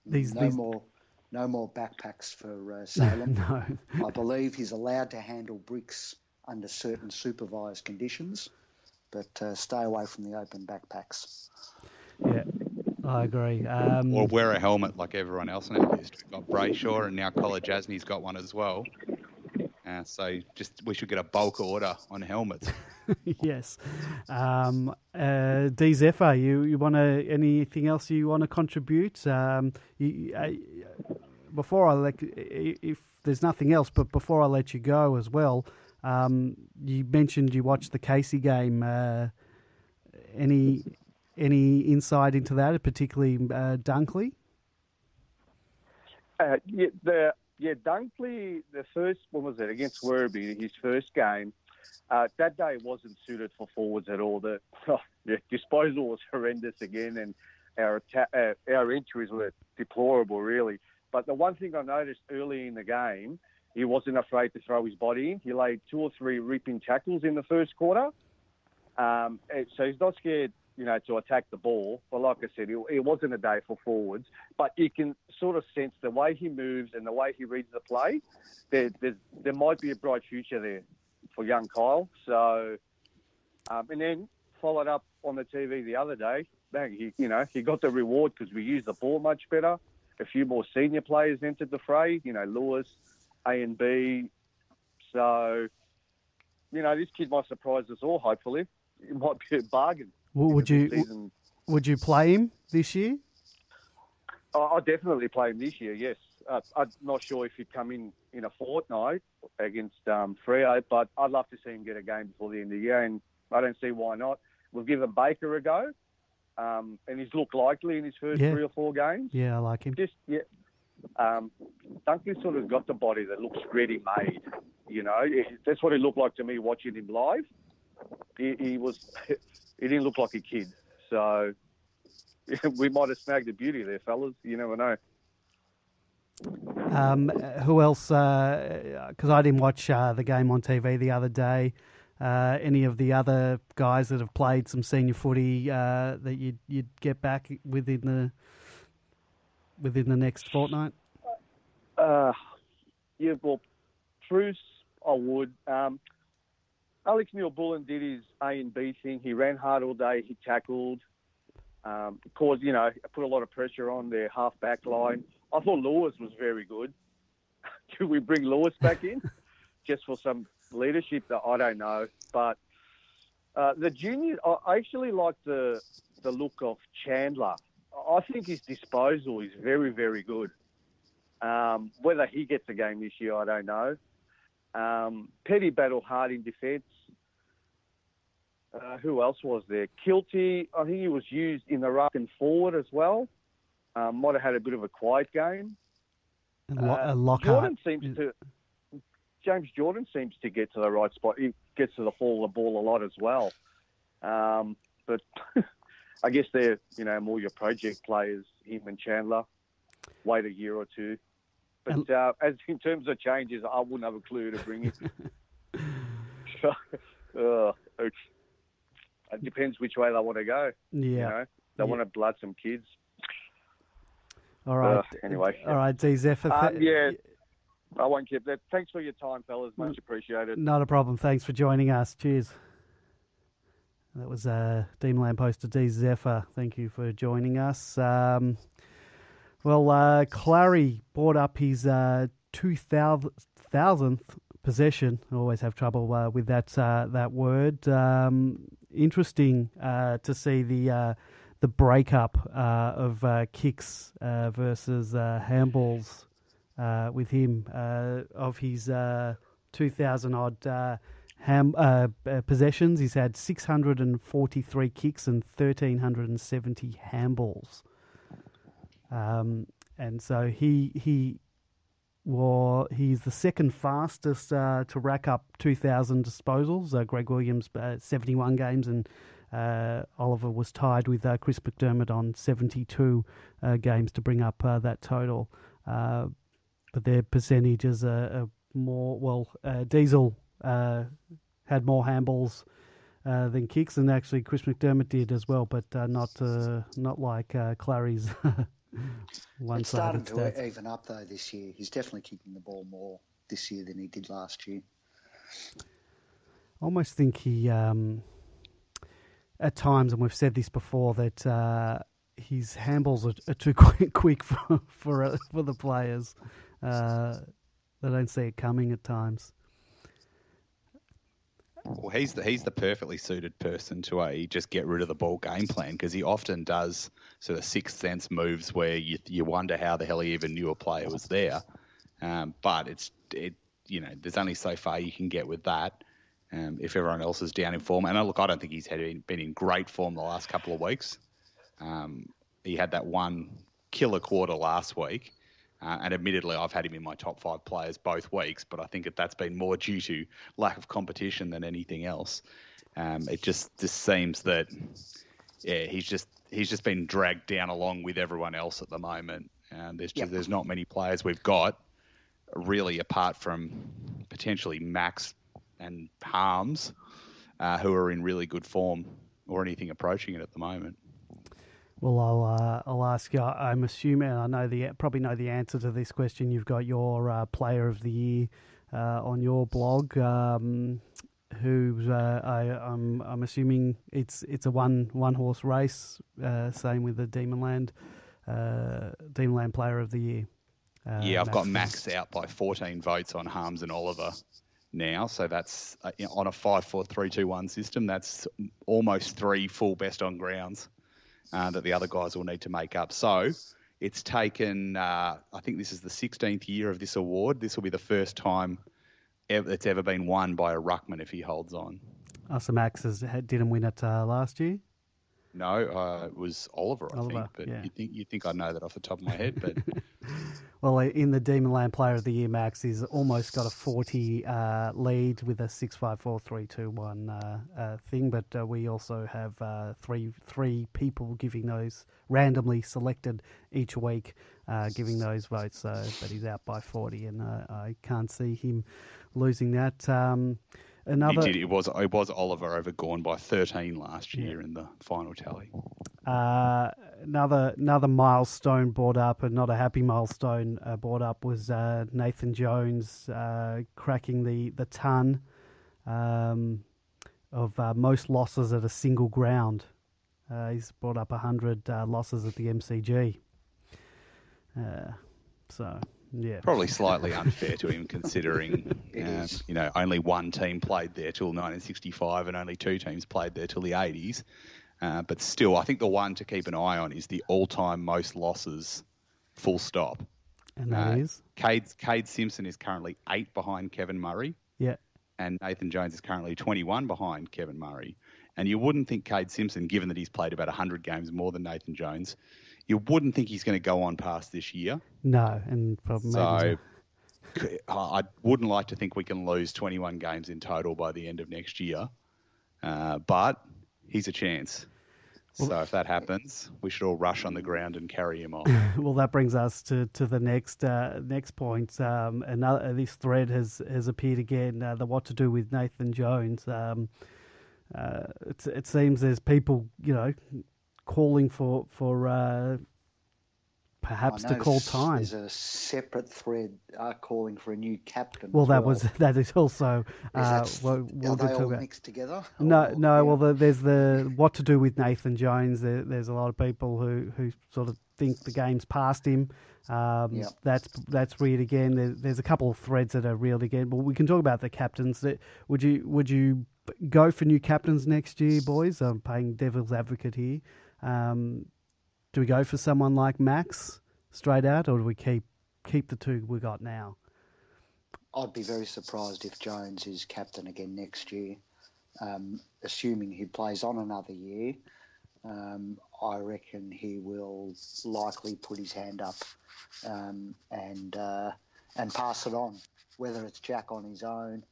No more backpacks for Salem. No. I believe he's allowed to handle bricks under certain supervised conditions, but stay away from the open backpacks. Yeah, I agree. Or wear a helmet like everyone else in our list. We've got Brayshaw, and now Collar Jasney's got one as well. So we should get a bulk order on helmets. Yes. D Zephyr, you want to anything else you want to contribute? Before I if there's nothing else, but before I let you go as well, you mentioned you watched the Casey game. Any insight into that, particularly Dunkley? Dunkley, the first, what was it, against Werribee, his first game, that day wasn't suited for forwards at all. The disposal was horrendous again, and our entries were deplorable, really. But the one thing I noticed early in the game, he wasn't afraid to throw his body in. He laid 2 or 3 ripping tackles in the first quarter. So he's not scared, to attack the ball. But like I said, it wasn't a day for forwards. But you can sort of sense the way he moves and the way he reads the play, there might be a bright future there for young Kyle. So, and then followed up on the TV the other day. Bang, he got the reward because we used the ball much better. A few more senior players entered the fray. Lewis, A and B. So, this kid might surprise us all. Hopefully, it might be a bargain. Well, would you play him this year? I'll definitely play him this year. Yes, I'm not sure if he'd come in a fortnight against Freo, but I'd love to see him get a game before the end of the year, and I don't see why not. We've given Baker a go, and he's looked likely in his first 3 or 4 games. Yeah, I like him. Dunkley's sort of got the body that looks ready-made. That's what it looked like to me watching him live. He didn't look like a kid. So we might have snagged a beauty there, fellas. You never know. Who else? Because I didn't watch the game on TV the other day. Any of the other guys that have played some senior footy that you'd get back within the next fortnight? Well, Truce, I would. Alex Neil-Bullen did his A and B thing. He ran hard all day. He tackled. Put a lot of pressure on their half-back line. I thought Lewis was very good. Could we bring Lewis back in just for some leadership? I don't know. But the junior, I actually like the look of Chandler. I think his disposal is very, very good. Whether he gets a game this year, I don't know. Petty battled hard in defence. Who else was there? Kilty, I think he was used in the ruck and forward as well. Might have had a bit of a quiet game. Lockhart. James Jordan seems to get to the right spot. He gets to the ball a lot as well. But I guess they're, more your project players, him and Chandler. Wait a year or two. But as in terms of changes, I wouldn't have a clue to bring in. It depends which way they want to go. Yeah. They want to blood some kids. All right. Anyway. All right, D. Zephyr. I won't keep that. Thanks for your time, fellas. Much appreciated. Not a problem. Thanks for joining us. Cheers. That was Demon Land poster D. Zephyr. Thank you for joining us. Clarry brought up his 2000th possession. I always have trouble with that word. Interesting to see the breakup of kicks versus handballs with him of his 2,000 odd possessions. He's had 643 kicks and 1,370 handballs. And so he's the second fastest to rack up 2,000 disposals. Greg Williams 71 games, and Oliver was tied with Chris McDermott on 72 games to bring up that total. But their percentages are more. Diesel had more handballs than kicks, and actually Chris McDermott did as well, but not like Clarry's. It's starting to even up though this year. He's definitely kicking the ball more this year than he did last year. I almost think he, at times, and we've said this before, that his handballs are too quick for the players. They don't see it coming at times. Well, he's the perfectly suited person to just get rid of the ball game plan, because he often does sort of sixth sense moves where you wonder how the hell he even knew a player was there. But there's only so far you can get with that if everyone else is down in form. And look, I don't think he's been in great form the last couple of weeks. He had that one killer quarter last week. And admittedly, I've had him in my top 5 players both weeks, but I think that's been more due to lack of competition than anything else. It just seems that, he's just been dragged down along with everyone else at the moment. There's not many players we've got, really, apart from potentially Max and Harms, who are in really good form or anything approaching it at the moment. Well, I'll ask you. I'm assuming I probably know the answer to this question. You've got your Player of the Year on your blog. who I'm assuming it's a one horse race. Same with the Demon Land Player of the Year. I've got Max out by 14 votes on Harms and Oliver now. So that's on a 5-4-3-2-1 system. That's almost 3 full best on grounds that the other guys will need to make up. So it's taken, I think this is the 16th year of this award. This will be the first time it's ever been won by a ruckman if he holds on. So Max didn't win it last year? No, it was Oliver, I think. But yeah. you'd think I'd know that off the top of my head. But well, in the Demon Land Player of the Year, Max he's almost got a 40 lead with a 6-5-4-3-2-1 thing. But we also have three people giving those randomly selected each week, giving those votes. But he's out by 40, and I can't see him losing that. It was Oliver over Gorn by 13 last year in the final tally. Another milestone brought up, and not a happy milestone brought up, was Nathan Jones cracking the ton of most losses at a single ground. He's brought up 100 losses at the MCG. Yeah, probably slightly unfair to him considering only one team played there till 1965 and only 2 teams played there till the 80s. But still, I think the one to keep an eye on is the all-time most losses, full stop. And that is? Cade Simpson is currently 8 behind Kevin Murray. Yeah. And Nathan Jones is currently 21 behind Kevin Murray. And you wouldn't think Cade Simpson, given that he's played about 100 games more than Nathan Jones, you wouldn't think he's going to go on past this year. No, and probably so I wouldn't like to think we can lose 21 games in total by the end of next year, but he's a chance. So if that happens, we should all rush on the ground and carry him off. Well, that brings us to the next point. This thread has appeared again. The what to do with Nathan Jones. It seems there's people calling for perhaps to call time. There's a separate thread calling for a new captain. Well, that is also. Are they all mixed together? No. Well, there's the what to do with Nathan Jones. There's a lot of people who sort of think the game's past him. That's read again. There's a couple of threads that are reeled again. But we can talk about the captains. Would you go for new captains next year, boys? I'm playing devil's advocate here. Do we go for someone like Max straight out, or do we keep the 2 we got now? I'd be very surprised if Jones is captain again next year. Assuming he plays on another year, I reckon he will likely put his hand up and pass it on, whether it's Jack on his own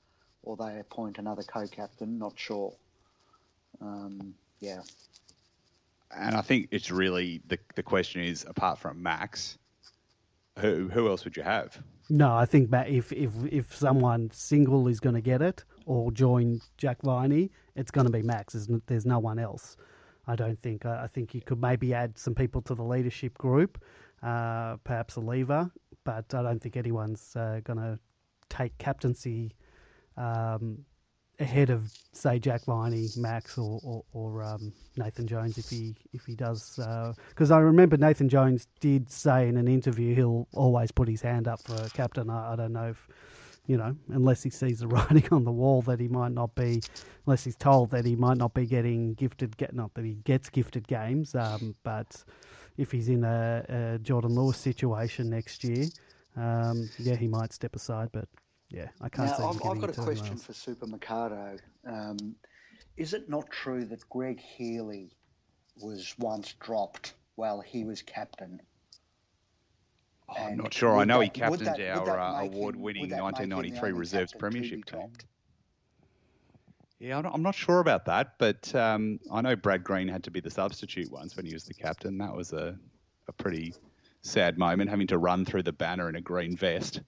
or they appoint another co-captain, not sure. And I think it's really the question is, apart from Max, who else would you have? No, I think if someone single is going to get it or join Jack Viney, it's going to be Max. There's no one else. I don't think. I think you could maybe add some people to the leadership group, perhaps a lever, but I don't think anyone's going to take captaincy ahead of, say, Jack Viney, Max, or Nathan Jones if he does. Because I remember Nathan Jones did say in an interview he'll always put his hand up for a captain. I don't know if, unless he sees the writing on the wall that he might not be, unless he's told that he might not be getting gifted, not that he gets gifted games, but if he's in a Jordan Lewis situation next year, he might step aside, but... Yeah, I can't say. I've got a question for Super Mikado. Is it not true that Greg Healy was once dropped while he was captain? I'm not sure. I know he captained our award-winning 1993 Reserves Premiership team. Yeah, I'm not sure about that, but I know Brad Green had to be the substitute once when he was the captain. That was a pretty sad moment, having to run through the banner in a green vest.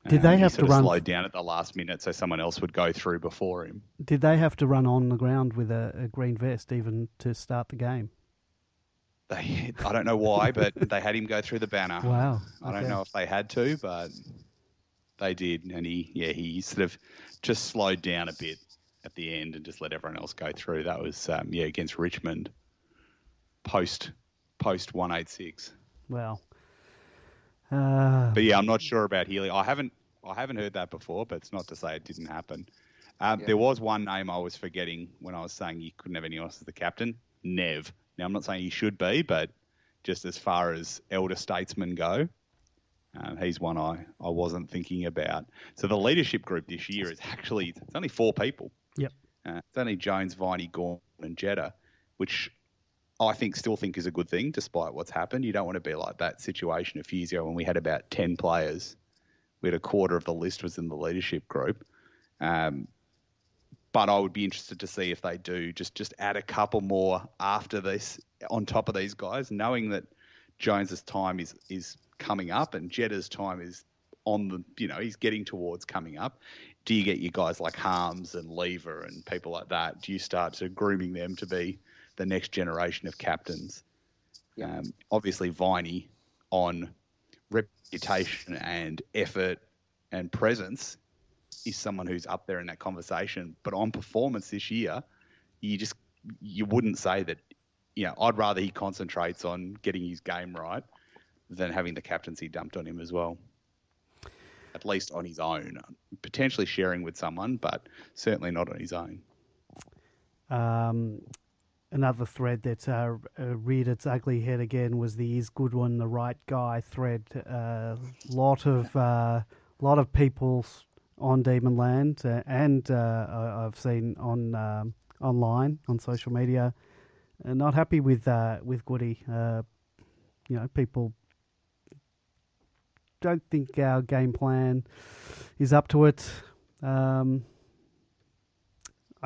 Did they have to run? Slowed down at the last minute so someone else would go through before him. Did they have to run on the ground with a green vest even to start the game? I don't know why, but they had him go through the banner. Wow. I don't know if they had to, but they did, and he sort of just slowed down a bit at the end and just let everyone else go through. That was against Richmond post 186. Wow. But yeah, I'm not sure about Healy. I haven't heard that before, but it's not to say it didn't happen. There was one name I was forgetting when I was saying you couldn't have anyone else as the captain, Nev. Now, I'm not saying he should be, but just as far as elder statesmen go, he's one I wasn't thinking about. So the leadership group this year is actually, it's only 4 people. Yep. It's only Jones, Viney, Gorman and Jetta, which I still think is a good thing despite what's happened. You don't want to be like that situation a few years ago when we had about 10 players. We had a quarter of the list was in the leadership group. But I would be interested to see if they do just add a couple more after this on top of these guys, knowing that Jones's time is coming up and Jetta's time is on the, he's getting towards coming up. Do you get your guys like Harms and Lever and people like that? Do you start to grooming them to be the next generation of captains? Yeah. Obviously, Viney on reputation and effort and presence is someone who's up there in that conversation. But on performance this year, you wouldn't say that, I'd rather he concentrates on getting his game right than having the captaincy dumped on him as well. At least on his own. Potentially sharing with someone, but certainly not on his own. Another thread that reared its ugly head again was the "Is Goodwin the right guy?" thread. Lot of people on Demon Land and I've seen on online on social media not happy with Goody. People don't think our game plan is up to it. I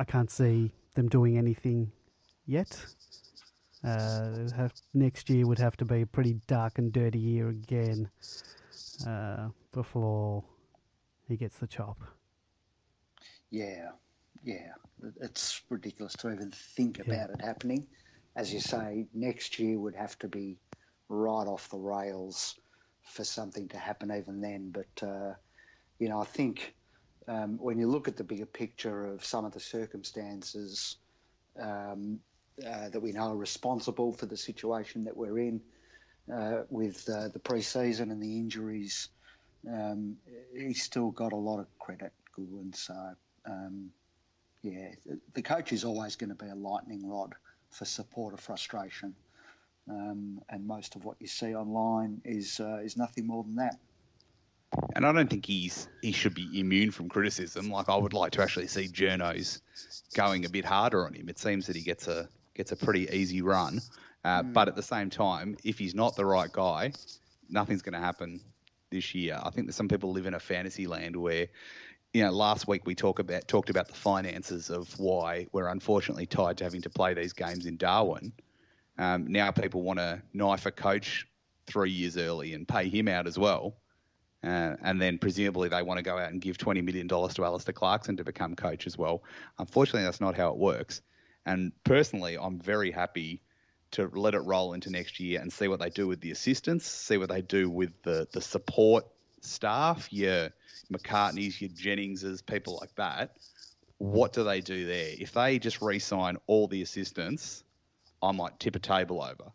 can't see them doing anything yet. Next year would have to be a pretty dark and dirty year again before he gets the chop. Yeah. It's ridiculous to even think about it happening. As you say, next year would have to be right off the rails for something to happen even then. But, I think when you look at the bigger picture of some of the circumstances that we know are responsible for the situation that we're in with the pre-season and the injuries, he's still got a lot of credit, Goodwin. So, the coach is always going to be a lightning rod for supporter frustration. And most of what you see online is nothing more than that. And I don't think he should be immune from criticism. Like, I would like to actually see journos going a bit harder on him. It seems that he gets a pretty easy run. But at the same time, if he's not the right guy, nothing's going to happen this year. I think that some people live in a fantasy land where, last week we talked about the finances of why we're unfortunately tied to having to play these games in Darwin. Now people want to knife a coach 3 years early and pay him out as well. And then presumably they want to go out and give $20 million to Alistair Clarkson to become coach as well. Unfortunately, that's not how it works. And personally, I'm very happy to let it roll into next year and see what they do with the assistants, see what they do with the support staff, your McCartneys, your Jenningses, people like that. What do they do there? If they just re-sign all the assistants, I might tip a table over.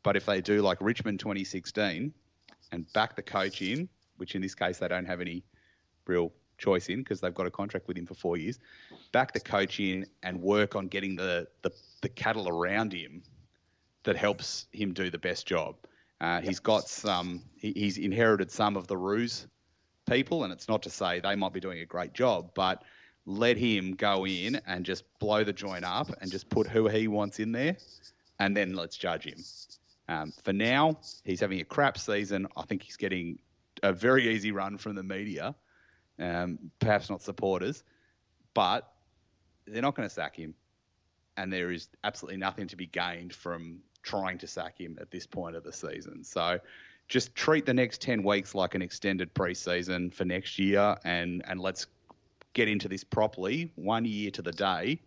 But if they do like Richmond 2016 and back the coach in, which in this case they don't have any real choice in because they've got a contract with him for 4 years, back the coach in and work on getting the cattle around him that helps him do the best job. He's got he's inherited some of the ruse people, and it's not to say they might be doing a great job, but let him go in and just blow the joint up and just put who he wants in there, and then let's judge him. For now, he's having a crap season. I think he's getting a very easy run from the media, perhaps not supporters, but they're not going to sack him. And there is absolutely nothing to be gained from trying to sack him at this point of the season. So just treat the next 10 weeks like an extended pre-season for next year and let's get into this properly 1 year to the day.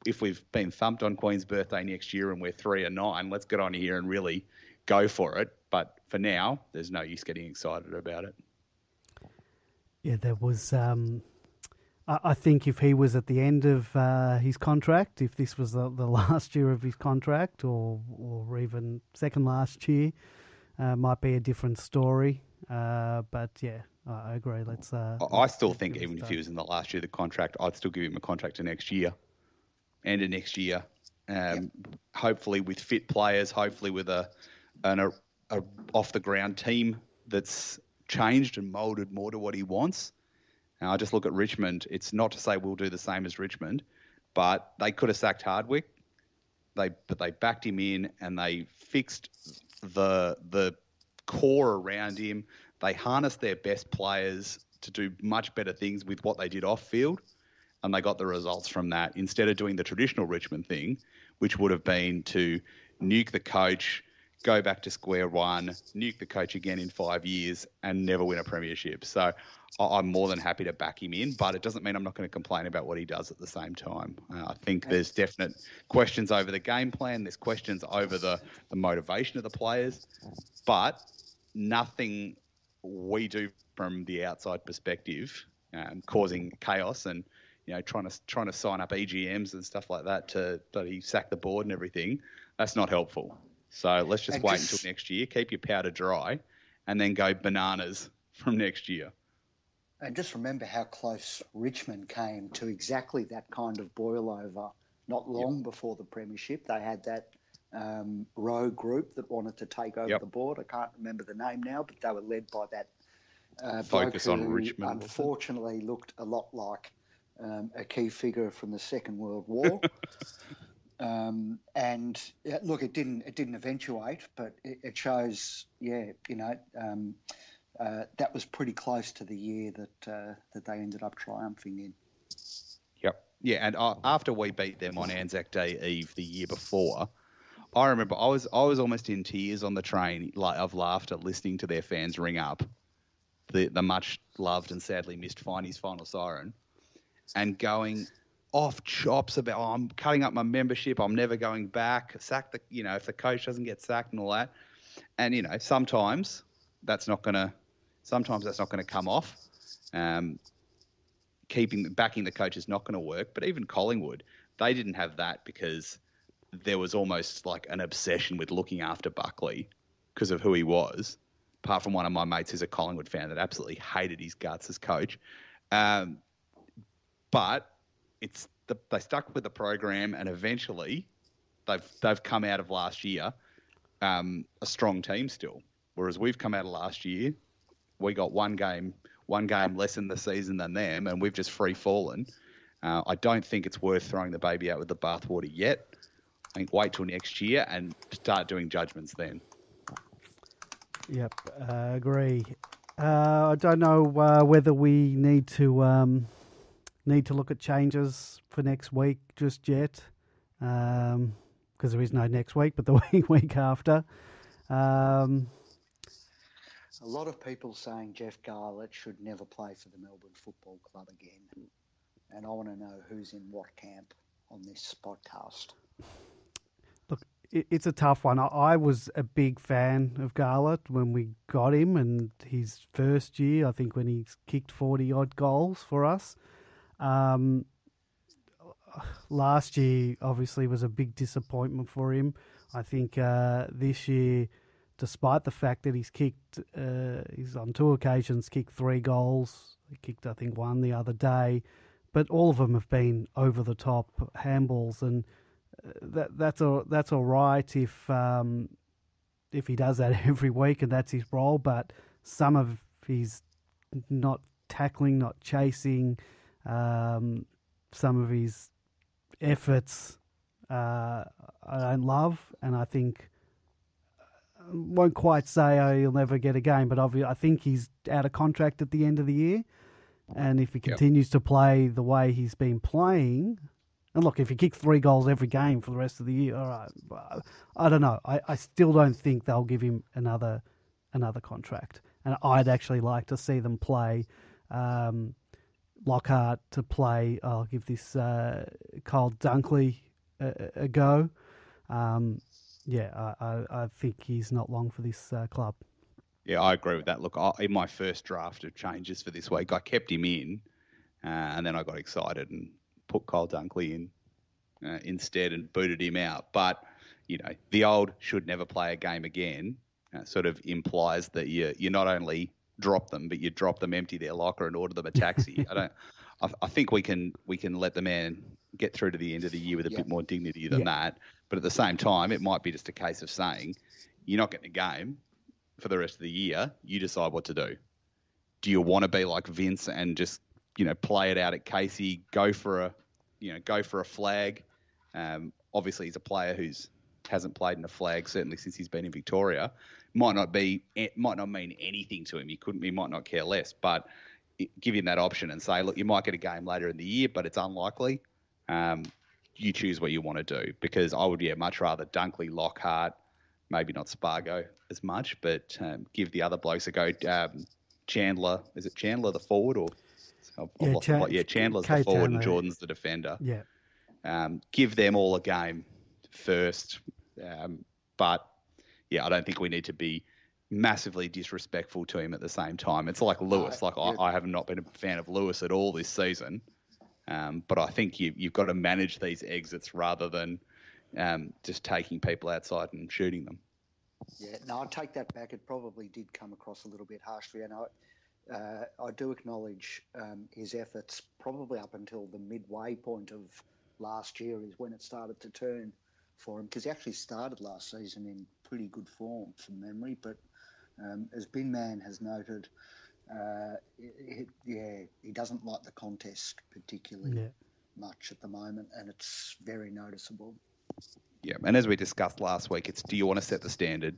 If we've been thumped on Queen's birthday next year and we're 3-9, let's get on here and really go for it. But for now, there's no use getting excited about it. Yeah, there was... I think if he was at the end of his contract, if this was the last year of his contract or even second last year, might be a different story. But yeah, I agree. I still think even if he was in the last year of the contract, I'd still give him a contract to next year and next year. Hopefully with fit players, hopefully with an off the ground team that's changed and moulded more to what he wants. Now, I just look at Richmond. It's not to say we'll do the same as Richmond, but they could have sacked Hardwick. But they backed him in and they fixed the core around him. They harnessed their best players to do much better things with what they did off field, and they got the results from that instead of doing the traditional Richmond thing, which would have been to nuke the coach, go back to square one, nuke the coach again in 5 years, and never win a premiership. So I'm more than happy to back him in, but it doesn't mean I'm not going to complain about what he does at the same time. I think there's definite questions over the game plan. There's questions over the motivation of the players, but nothing we do from the outside perspective causing chaos and trying to sign up EGMs and stuff like that to bloody sack the board and everything. That's not helpful. So let's just wait until next year, keep your powder dry, and then go bananas from next year. And just remember how close Richmond came to exactly that kind of boil over not long before the premiership. They had that rogue group that wanted to take over the board. I can't remember the name now, but they were led by that Focus bloke on who Richmond. Unfortunately looked a lot like a key figure from the Second World War. And look, it didn't eventuate, but it shows, that was pretty close to the year that they ended up triumphing in. Yep. Yeah, and after we beat them on Anzac Day Eve the year before, I remember I was almost in tears on the train, of laughter, listening to their fans ring up the much loved and sadly missed Finey's final siren, and going off chops about, I'm cutting up my membership, I'm never going back, sack if the coach doesn't get sacked and all that. And, sometimes that's not going to come off. Backing the coach is not going to work. But even Collingwood, they didn't have that because there was almost like an obsession with looking after Buckley because of who he was, apart from one of my mates who's a Collingwood fan that absolutely hated his guts as coach. But they stuck with the program, and eventually they've come out of last year a strong team still. Whereas we've come out of last year, we got one game less in the season than them, and we've just free fallen. I don't think it's worth throwing the baby out with the bathwater yet. I think wait till next year and start doing judgments then. Yep, agree. I don't know whether we need to look at changes for next week just yet, because there is no next week, but the week after. A lot of people saying Jeff Garlett should never play for the Melbourne Football Club again, and I want to know who's in what camp on this podcast. Look, it's a tough one. I was a big fan of Garlett when we got him, and his first year, I think when he kicked 40-odd goals for us. Last year, obviously, was a big disappointment for him. I think this year, despite the fact that he's on 2 occasions kicked 3 goals. He kicked, I think, 1 the other day, but all of them have been over the top handballs, and that's all right if he does that every week and that's his role. But some of his not tackling, not chasing, some of his efforts I don't love, and I think won't quite say he'll never get a game, but obviously I think he's out of contract at the end of the year, and if he continues to play the way he's been playing, and look, if he kicks 3 goals every game for the rest of the year, all right, I don't know. I still don't think they'll give him another contract, and I'd actually like to see them play Lockhart to play. I'll give this Kyle Dunkley a go. I think he's not long for this club. Yeah, I agree with that. Look, in my first draft of changes for this week, I kept him in and then I got excited and put Kyle Dunkley in instead and booted him out. But, the old should never play a game again sort of implies that you not only drop them, but you drop them, empty their locker and order them a taxi. I think we can let the man get through to the end of the year with a bit more dignity than that. But at the same time, it might be just a case of saying, you're not getting a game for the rest of the year. You decide what to do. Do you want to be like Vince and just, play it out at Casey, go for a flag? Obviously, he's a player who's hasn't played in a flag certainly since he's been in Victoria. Might not mean anything to him. He might not care less, but give him that option and say, look, you might get a game later in the year, but it's unlikely. You choose what you want to do, because I would much rather Dunkley, Lockhart, maybe not Spargo as much, but give the other blokes a go. Chandler, is it Chandler the forward or? Chandler's the forward and Jordan's the defender. Yeah. Give them all a game first. But I don't think we need to be massively disrespectful to him at the same time. It's like Lewis. I have not been a fan of Lewis at all this season. But I think you've got to manage these exits rather than just taking people outside and shooting them. Yeah, no, I take that back. It probably did come across a little bit harshly, and I do acknowledge his efforts probably up until the midway point of last year is when it started to turn for him, because he actually started last season in pretty good form from memory, but as Bin Man has noted, he doesn't like the contest particularly much at the moment, and it's very noticeable. Yeah, and as we discussed last week, it's do you want to set the standard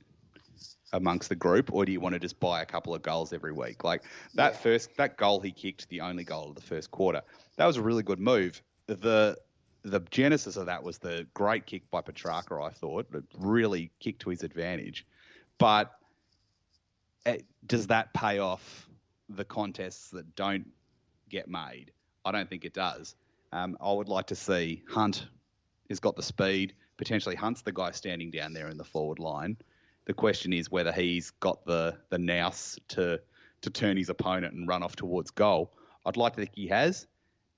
amongst the group, or do you want to just buy a couple of goals every week? Like that goal he kicked, the only goal of the first quarter, that was a really good move. The genesis of that was the great kick by Petrarca, I thought. It really kicked to his advantage. But does that pay off the contests that don't get made? I don't think it does. I would like to see Hunt has got the speed. Potentially Hunt's the guy standing down there in the forward line. The question is whether he's got the nous to turn his opponent and run off towards goal. I'd like to think he has.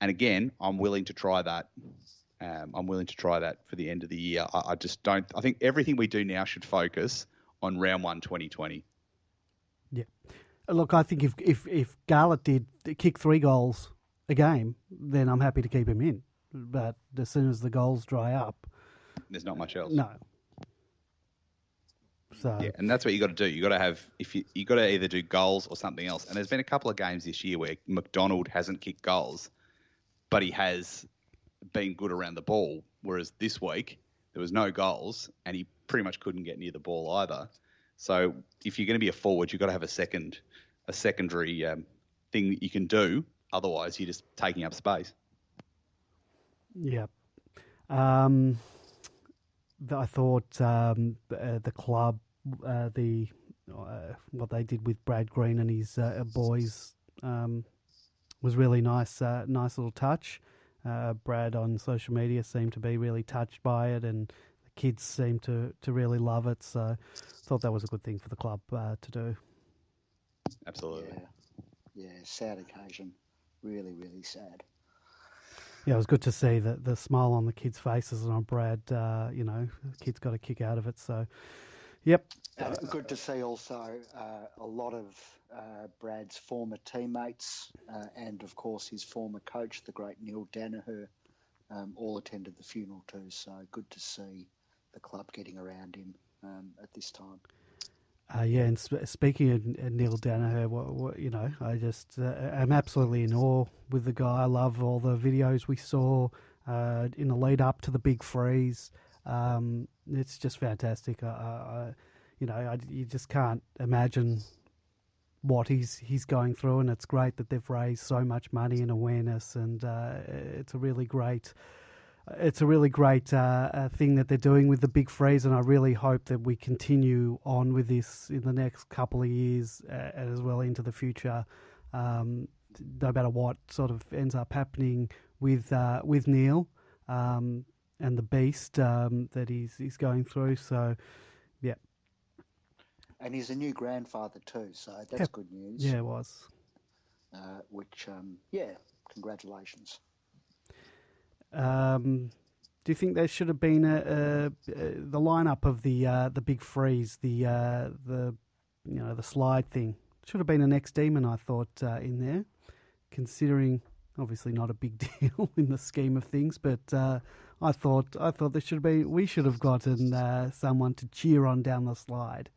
And again, I'm willing to try that. For the end of the year. I just don't. I think everything we do now should focus on round 1, 2020. Yeah. Look, I think if Garlett did kick 3 goals a game, then I'm happy to keep him in. But as soon as the goals dry up, there's not much else. No. So and that's what you got to do. You got to have you got to either do goals or something else. And there's been a couple of games this year where McDonald hasn't kicked goals, but he has been good around the ball, whereas this week there was no goals and he pretty much couldn't get near the ball either. So if you're going to be a forward, you've got to have a secondary thing that you can do. Otherwise, you're just taking up space. Yeah. I thought the club, what they did with Brad Green and his boys was really nice. Nice little touch. Brad on social media seemed to be really touched by it, and the kids seemed to really love it. So I thought that was a good thing for the club to do. Absolutely. Yeah, sad occasion. Really, really sad. Yeah, it was good to see the smile on the kids' faces and on Brad. The kids got a kick out of it. So, yep. Good to see also a lot of Brad's former teammates and, of course, his former coach, the great Neil Danaher, all attended the funeral too. So good to see the club getting around him at this time. And speaking of Neil Danaher, I just am absolutely in awe with the guy. I love all the videos we saw in the lead up to the big freeze. It's just fantastic. You just can't imagine what he's going through, and it's great that they've raised so much money and awareness, and it's a really great thing that they're doing with the big freeze, and I really hope that we continue on with this in the next couple of years and as well into the future. No matter what sort of ends up happening with Neil and the beast that he's going through. So, yeah. And he's a new grandfather too, so that's good news. Yeah, it was. congratulations. Do you think there should have been the lineup of the big freeze, the slide thing? Should have been an ex-Demon, I thought, in there, considering obviously not a big deal in the scheme of things. But I thought there should have been. We should have gotten someone to cheer on down the slide.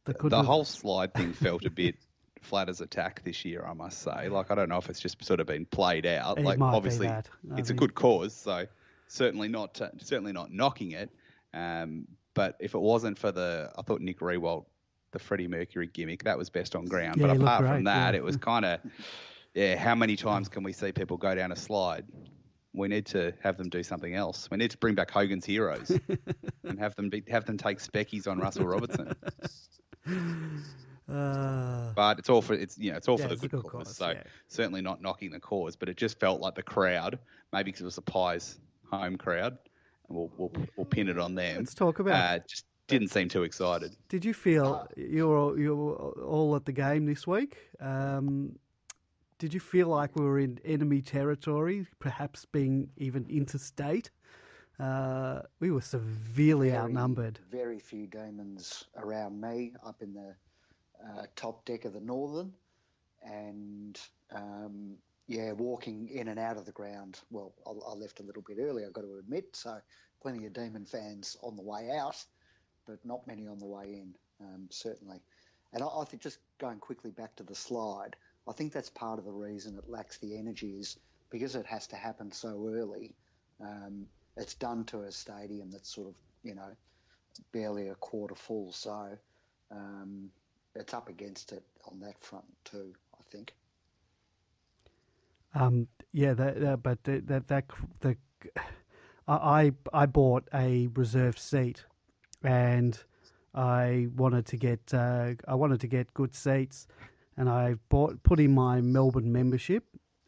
The whole slide thing felt a bit flat as attack this year, I must say. Like, I don't know if it's just sort of been played out. Like, obviously, it's a good cause, so certainly not knocking it. But if it wasn't for I thought Nick Rewalt, the Freddie Mercury gimmick, that was best on ground. Yeah, but apart from great, that, it was kind of, how many times can we see people go down a slide? We need to have them do something else. We need to bring back Hogan's Heroes and have them take speckies on Russell Robertson. But it's all for the good cause. So certainly not knocking the cause, but it just felt like the crowd, maybe because it was the Pies home crowd, and we'll pin it on them. Let's talk about just didn't seem too excited. Did you feel you were all at the game this week? Did you feel like we were in enemy territory, perhaps being even interstate? We were severely outnumbered. Very few Demons around me up in the top deck of the Northern, and walking in and out of the ground. Well, I left a little bit early, I've got to admit, so plenty of Demon fans on the way out, but not many on the way in, certainly. And I think, just going quickly back to the slide, I think that's part of the reason it lacks the energy, is because it has to happen so early. It's done to a stadium that's sort of, barely a quarter full, so it's up against it on that front too, I think. I bought a reserved seat, and I wanted to get good seats, and I put in my Melbourne membership,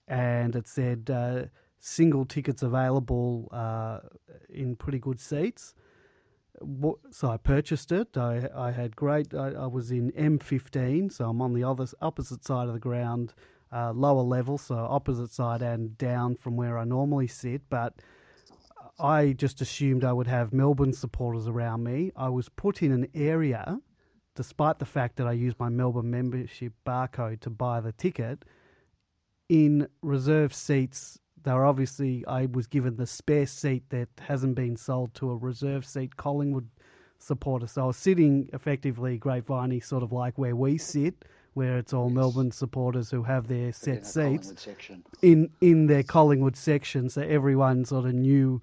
and it said single tickets available in pretty good seats. So I purchased it. I was in M15, so I'm on the opposite side of the ground, lower level, so opposite side and down from where I normally sit. But I just assumed I would have Melbourne supporters around me. I was put in an area, despite the fact that I used my Melbourne membership barcode to buy the ticket, in reserved seats. I was given the spare seat that hasn't been sold to a reserve seat Collingwood supporter. So I was sitting effectively Grapevine, sort of like where we sit, where it's all Melbourne supporters who have their set seats in their Collingwood section. So everyone sort of knew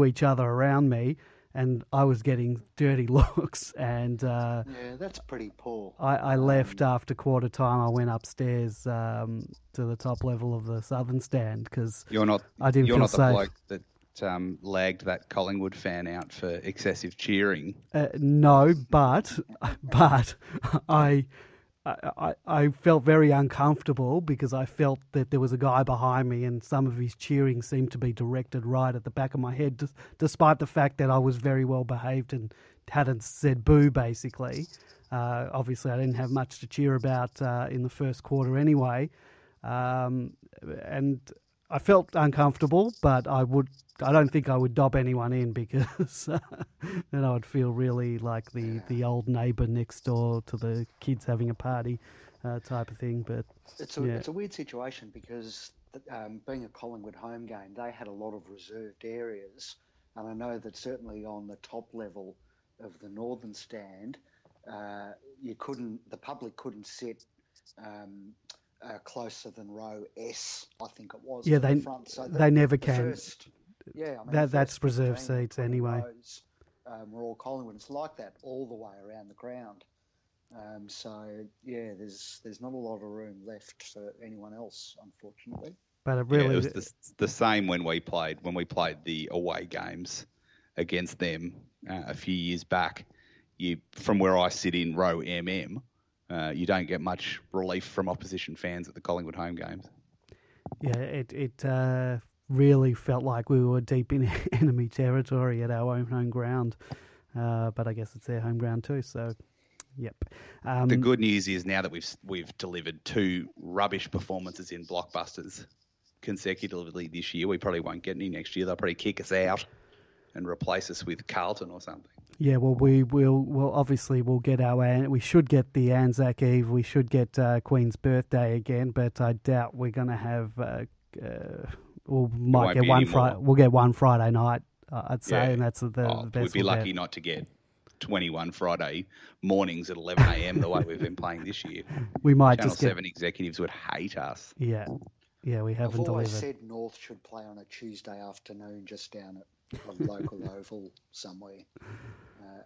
each other around me, and I was getting dirty looks. And that's pretty poor. I left after quarter time. I went upstairs to the top level of the southern stand because I didn't feel safe. You're not the bloke that lagged that Collingwood fan out for excessive cheering. No, but I felt very uncomfortable because I felt that there was a guy behind me, and some of his cheering seemed to be directed right at the back of my head, despite the fact that I was very well behaved and hadn't said boo, basically. Obviously, I didn't have much to cheer about in the first quarter anyway. And I felt uncomfortable, but I don't think I would dob anyone in, because then I would feel really like the old neighbour next door to the kids having a party type of thing. But it's a weird situation, because being a Collingwood home game, they had a lot of reserved areas, and I know that certainly on the top level of the northern stand, the public couldn't sit closer than row S, I think it was. Yeah, the front. So they never can. That's reserved seats anyway. We're all Collingwood. It's like that all the way around the ground. There's not a lot of room left for anyone else, unfortunately. But it really it was the same when we played the away games against them a few years back. From where I sit in row MM, you don't get much relief from opposition fans at the Collingwood home games. Yeah, it really felt like we were deep in enemy territory at our own home ground. But I guess it's their home ground too, so Yep. The good news is now that we've delivered 2 rubbish performances in blockbusters consecutively this year, we probably won't get any next year. They'll probably kick us out and replace us with Carlton or something. Yeah, well, obviously we'll get we should get the Anzac Eve, we should get Queen's birthday again, but I doubt we're going to have. We'll get one Friday night, I'd say, and that's the best. We'd be lucky not to get 21 Friday mornings at 11 a.m. the way we've been playing this year. We might Channel just get 7 executives would hate us. Yeah, we haven't I've always delivered. said North should play on a Tuesday afternoon just down at a local oval somewhere,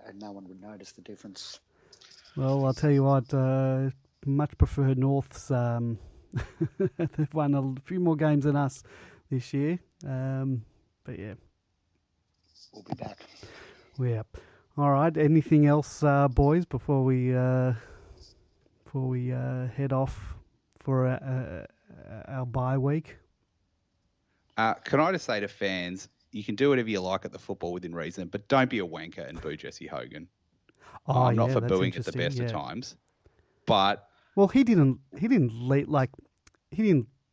and no one would notice the difference. Well, I'll tell you what, much prefer North's. They've won a few more games than us this year, but yeah. We'll be back. Yeah. All right. Anything else, boys, before we head off for our bye week? Can I just say to fans, you can do whatever you like at the football within reason, but don't be a wanker and boo Jesse Hogan. I'm not for booing at the best of times, but he didn't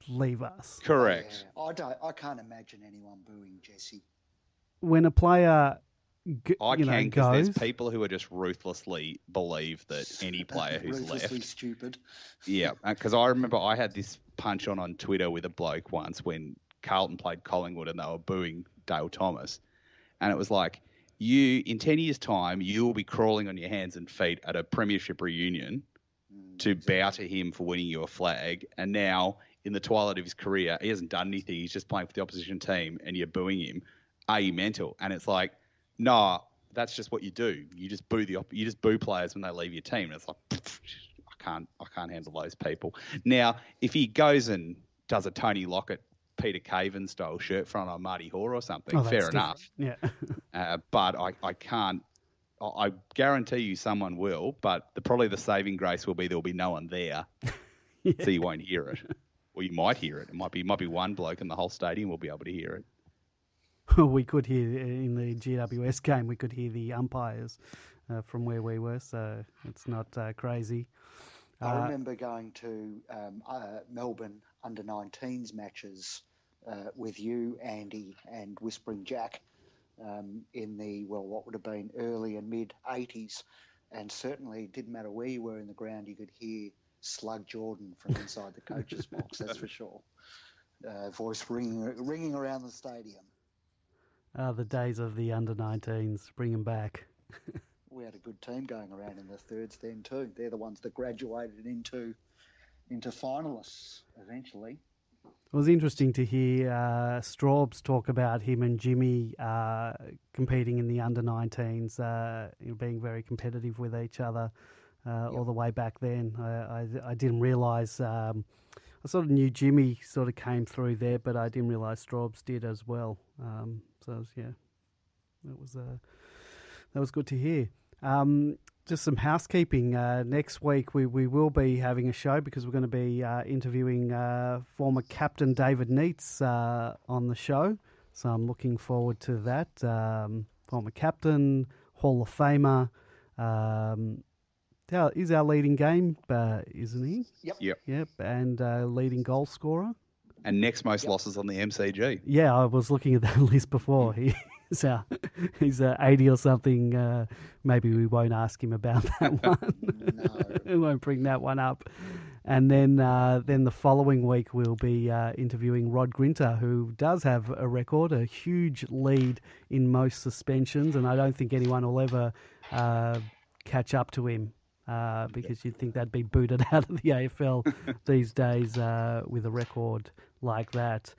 leave us. Correct. Yeah, I can't imagine anyone booing Jesse. When a player because there's people who are just ruthlessly believe that any player who's ruthlessly left. Stupid. Yeah, because I remember I had this punch on Twitter with a bloke once when Carlton played Collingwood and they were booing Dale Thomas. And it was like, in 10 years' time, you will be crawling on your hands and feet at a premiership reunion to bow to him for winning you a flag. And now, in the twilight of his career, he hasn't done anything. He's just playing for the opposition team and you're booing him. Are you mental? And it's like, no, that's just what you do. You just boo players when they leave your team. And it's like, I can't handle those people. Now, if he goes and does a Tony Lockett, Peter Caven style shirt front on Marty Hoare or something, fair enough. Yeah. But I can't. I guarantee you someone will, but probably the saving grace will be there will be no one there, so you won't hear it. Or you might hear it. It might be one bloke and the whole stadium will be able to hear it. We could hear in the GWS game. We could hear the umpires from where we were, so it's not crazy. I remember going to Melbourne under-19s matches with you, Andy, and Whispering Jack in the, what would have been early and mid-'80s. And certainly it didn't matter where you were in the ground, you could hear Slug Jordan from inside the coach's box, that's for sure. Voice ringing around the stadium. The days of the under-19s, bring them back. We had a good team going around in the thirds then too. They're the ones that graduated into finalists eventually. It was interesting to hear Strawbs talk about him and Jimmy competing in the under-19s, being very competitive with each other all the way back then. I didn't realise... I sort of knew Jimmy sort of came through there, but I didn't realise Strawbs did as well. So, that was good to hear. Just some housekeeping. Next week we will be having a show because we're going to be interviewing former captain David Neitz on the show. So I'm looking forward to that. Former captain, Hall of Famer. He's our leading game, isn't he? Yep. And leading goal scorer. And next most losses on the MCG. Yeah, I was looking at that list before. He's 80 or something. Maybe we won't ask him about that one. No. We won't bring that one up. And then the following week we'll be interviewing Rod Grinter, who does have a record, a huge lead in most suspensions, and I don't think anyone will ever catch up to him. Because you'd think they'd be booted out of the AFL these days with a record like that.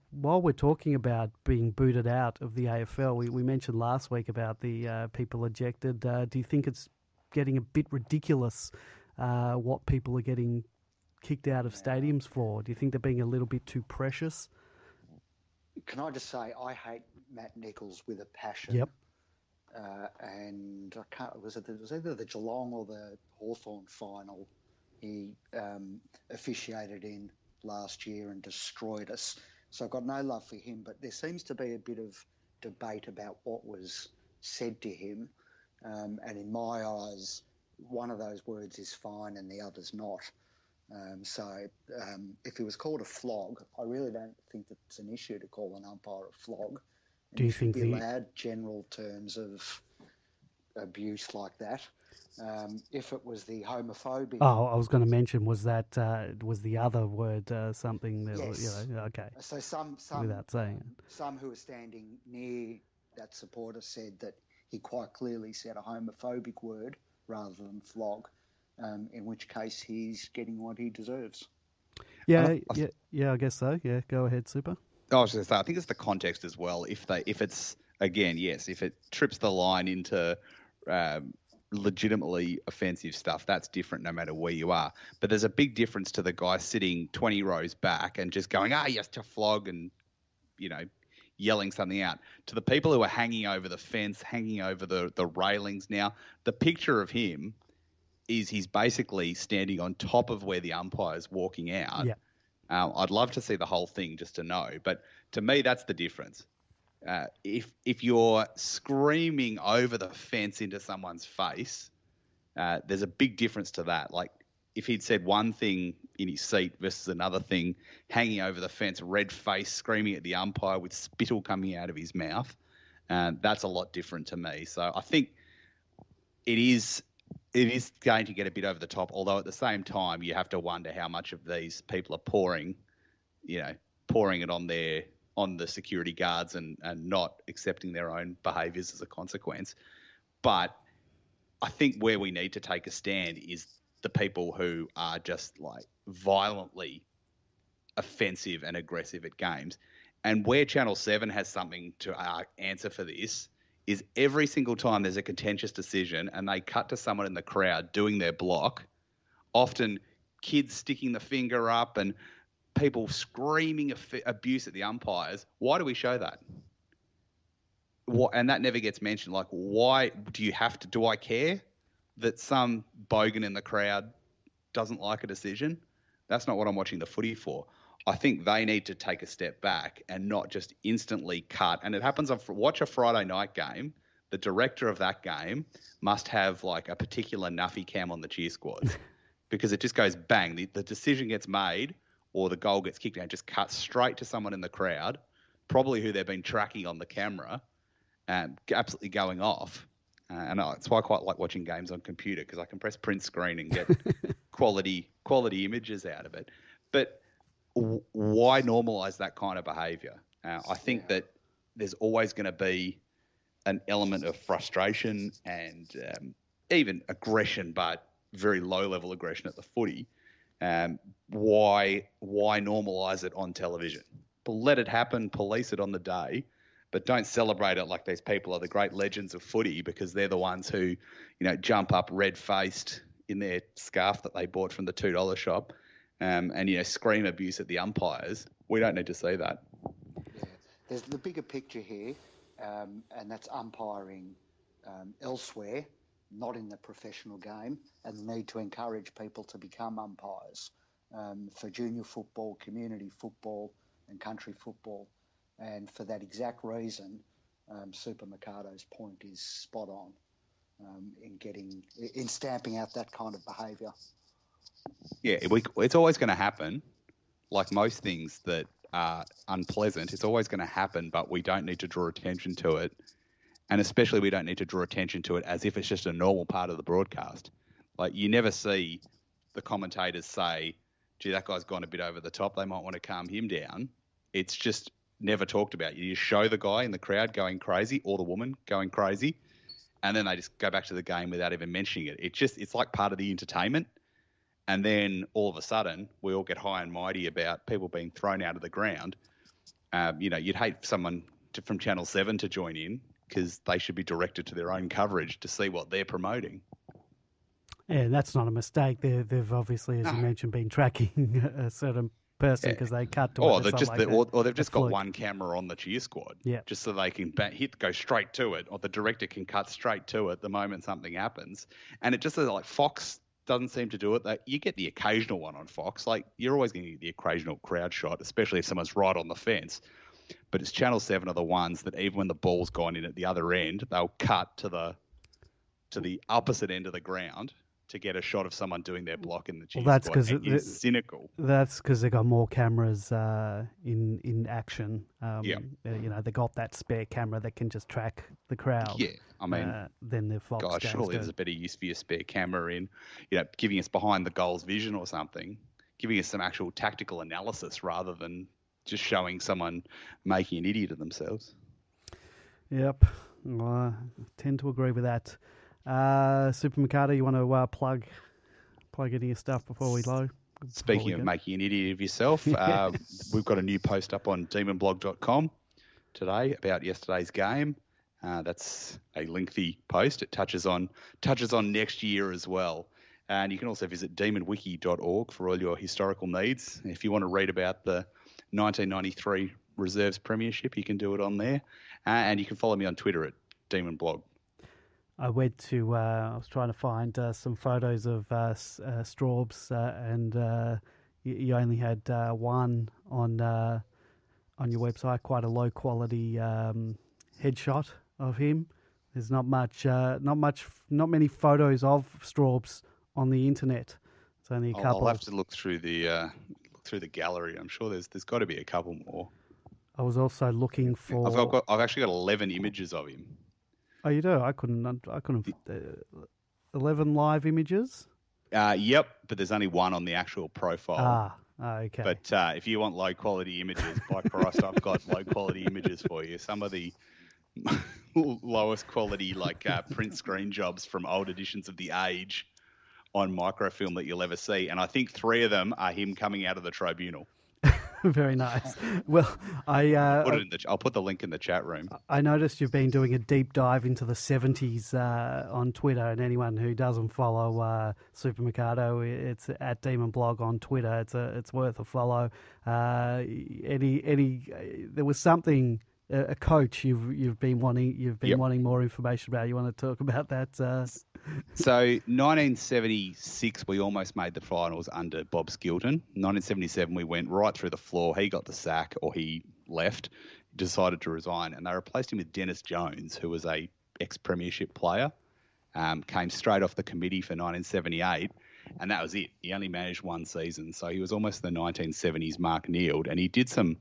While we're talking about being booted out of the AFL, we mentioned last week about the people ejected. Do you think it's getting a bit ridiculous what people are getting kicked out of stadiums for? Do you think they're being a little bit too precious? Can I just say, I hate Matt Nichols with a passion. Yep. And I can't. It was either the Geelong or the Hawthorn final. He officiated in last year and destroyed us. So I've got no love for him. But there seems to be a bit of debate about what was said to him. And in my eyes, one of those words is fine and the other's not. So if it was called a flog, I really don't think that it's an issue to call an umpire a flog. And Do you think be allowed general terms of abuse like that? If it was the homophobic... Oh, I was going to mention, was that was the other word something that yes. Okay. So some without saying it. Some who were standing near that supporter said that he quite clearly said a homophobic word rather than flog, in which case he's getting what he deserves. Yeah, I guess so. Yeah, go ahead, Super. I was going to say, I think it's the context as well. If it's again, yes, if it trips the line into legitimately offensive stuff, that's different no matter where you are. But there's a big difference to the guy sitting 20 rows back and just going, yes, to flog, and yelling something out, to the people who are hanging over the fence, hanging over the railings. Now, the picture of him is he's basically standing on top of where the umpire's walking out. Yeah. I'd love to see the whole thing just to know. But to me, that's the difference. If you're screaming over the fence into someone's face, there's a big difference to that. Like if he'd said one thing in his seat versus another thing, hanging over the fence, red face, screaming at the umpire with spittle coming out of his mouth, that's a lot different to me. So I think it is going to get a bit over the top, although at the same time you have to wonder how much of these people are pouring it on the security guards and not accepting their own behaviours as a consequence. But I think where we need to take a stand is the people who are just like violently offensive and aggressive at games. And where Channel 7 has something to answer for this is every single time there's a contentious decision and they cut to someone in the crowd doing their block, often kids sticking the finger up and people screaming abuse at the umpires. Why do we show that? And that never gets mentioned. Like, why do I care that some bogan in the crowd doesn't like a decision? That's not what I'm watching the footy for. I think they need to take a step back and not just instantly cut. And it happens watch a Friday night game. The director of that game must have like a particular nuffy cam on the cheer squad because it just goes bang. The decision gets made or the goal gets kicked out, just cuts straight to someone in the crowd, probably who they've been tracking on the camera, and absolutely going off. And that's why I quite like watching games on computer because I can press print screen and get quality images out of it. But why normalise that kind of behaviour? I think that there's always going to be an element of frustration and even aggression, but very low-level aggression at the footy. Why normalise it on television? But let it happen, police it on the day, but don't celebrate it like these people are the great legends of footy because they're the ones who, jump up red-faced in their scarf that they bought from the $2 shop and scream abuse at the umpires. We don't need to see that. Yeah. There's the bigger picture here, and that's umpiring elsewhere, not in the professional game, and the need to encourage people to become umpires for junior football, community football and country football. And for that exact reason, Super Mercado's point is spot on in stamping out that kind of behaviour. Yeah, it's always going to happen. Like most things that are unpleasant, it's always going to happen, but we don't need to draw attention to it. And especially we don't need to draw attention to it as if it's just a normal part of the broadcast. Like you never see the commentators say, gee, that guy's gone a bit over the top. They might want to calm him down. It's just never talked about. You just show the guy in the crowd going crazy or the woman going crazy, and then they just go back to the game without even mentioning it. It's like part of the entertainment. And then all of a sudden we all get high and mighty about people being thrown out of the ground. You'd hate someone from Channel 7 to join in because they should be directed to their own coverage to see what they're promoting. Yeah, that's not a mistake. They've obviously, as you mentioned, been tracking a certain person because they cut to it. Or they've just got one camera on the cheer squad, just so they can go straight to it, or the director can cut straight to it the moment something happens. And it just like Fox doesn't seem to do it. You get the occasional one on Fox. Like you're always going to get the occasional crowd shot, especially if someone's right on the fence. But it's Channel 7 are the ones that even when the ball's gone in at the other end, they'll cut to to the opposite end of the ground to get a shot of someone doing their block in the G that's squad. because It's cynical. That's because they got more cameras in action. They got that spare camera that can just track the crowd. Yeah, I mean, then the Fox. gosh, surely there's a better use for your spare camera in, giving us behind the goals vision or something, giving us some actual tactical analysis rather than just showing someone making an idiot of themselves. Yep, I tend to agree with that. Super Mikado, you want to plug any of your stuff before we go? Speaking of making an idiot of yourself, we've got a new post up on demonblog.com today about yesterday's game. That's a lengthy post. It touches on next year as well. And you can also visit demonwiki.org for all your historical needs. If you want to read about the 1993 Reserves Premiership, you can do it on there. And you can follow me on Twitter at demonblog. I went to. I was trying to find some photos of Strawbs, and you only had one on your website. Quite a low quality headshot of him. There's not many photos of Strawbs on the internet. It's only a couple. I'll have to look through the gallery. I'm sure there's got to be a couple more. I was also looking for. I've actually got 11 images of him. Oh, you do? I couldn't. 11 live images. Yep, but there's only one on the actual profile. Okay. But if you want low quality images, by Christ, I've got low quality images for you. Some of the lowest quality, print screen jobs from old editions of The Age on microfilm that you'll ever see, and I think 3 of them are him coming out of the tribunal. Very nice. Well, I'll put the link in the chat room. I noticed you've been doing a deep dive into the 70s on Twitter, and anyone who doesn't follow Super Mikado, it's at Demon Blog on Twitter. It's worth a follow. There was something. A coach you've been wanting more information about. You want to talk about that? So 1976, we almost made the finals under Bob Skilton. 1977, we went right through the floor. He got the sack, or he left, decided to resign, and they replaced him with Dennis Jones, who was a ex-premiership player. Came straight off the committee for 1978, and that was it. He only managed one season, so he was almost the 1970s Mark Neild, and he did some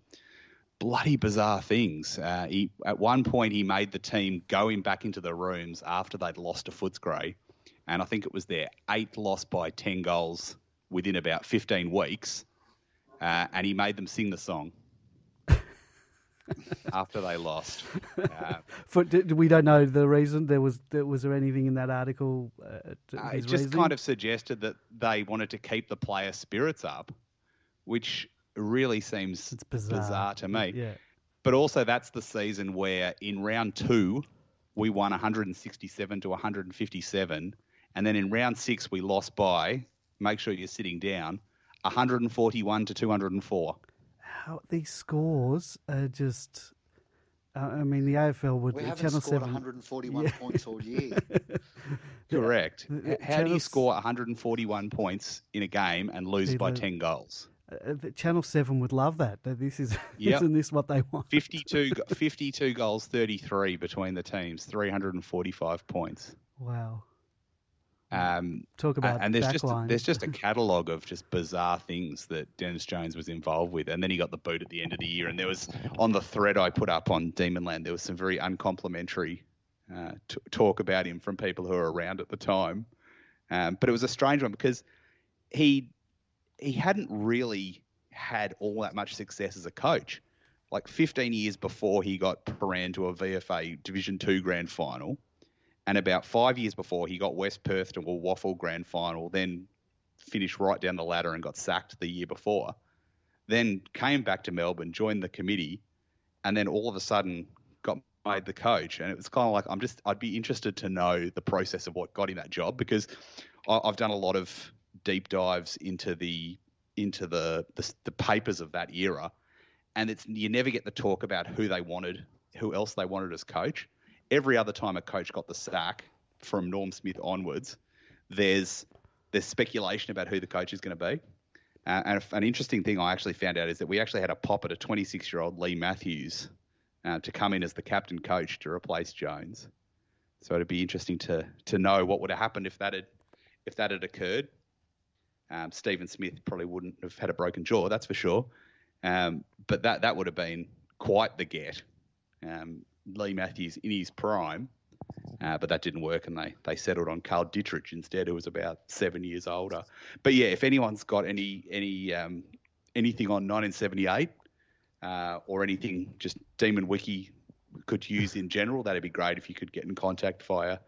bloody bizarre things. At one point, he made the team go back into the rooms after they'd lost to Footscray, and I think it was their 8th loss by 10 goals within about 15 weeks, and he made them sing the song after they lost. We don't know the reason. Was there anything in that article? It just kind of suggested that they wanted to keep the player spirits up, which really seems bizarre to me. Yeah. But also that's the season where in round 2 we won 167 to 157, and then in round 6 we lost by, make sure you're sitting down, 141 to 204. How these scores are just. I mean, the AFL would. We haven't Channel scored 7, 141 points all year. Correct. How do you score 141 points in a game and lose by 10 goals? Channel 7 would love that. Isn't this what they want? 52 goals, 33 between the teams, 345 points. Wow. Talk about and there's just a catalogue of just bizarre things that Dennis Jones was involved with, and then he got the boot at the end of the year. And there was, on the thread I put up on Demonland, there was some very uncomplimentary talk about him from people who were around at the time. But it was a strange one because he hadn't really had all that much success as a coach. Like 15 years before he got Paran to a VFA Division 2 grand final, and about 5 years before he got West Perth to a Waffle grand final, then finished right down the ladder and got sacked the year before, then came back to Melbourne, joined the committee, and then all of a sudden got made the coach. And it was kind of like, I'd be interested to know the process of what got him that job, because I've done a lot of deep dives into the papers of that era, and you never get the talk about who else they wanted as coach. Every other time a coach got the sack from Norm Smith onwards, there's speculation about who the coach is going to be. And an interesting thing I actually found out is that we actually had a pop at a 26-year-old Lee Matthews to come in as the captain coach to replace Jones. So it'd be interesting to know what would have happened if that had occurred. Stephen Smith probably wouldn't have had a broken jaw, that's for sure. But that would have been quite the get. Lee Matthews in his prime, but that didn't work, and they settled on Carl Dittrich instead, who was about 7 years older. But yeah, if anyone's got anything on 1978 or anything just Demon Wiki could use in general, that'd be great if you could get in contact via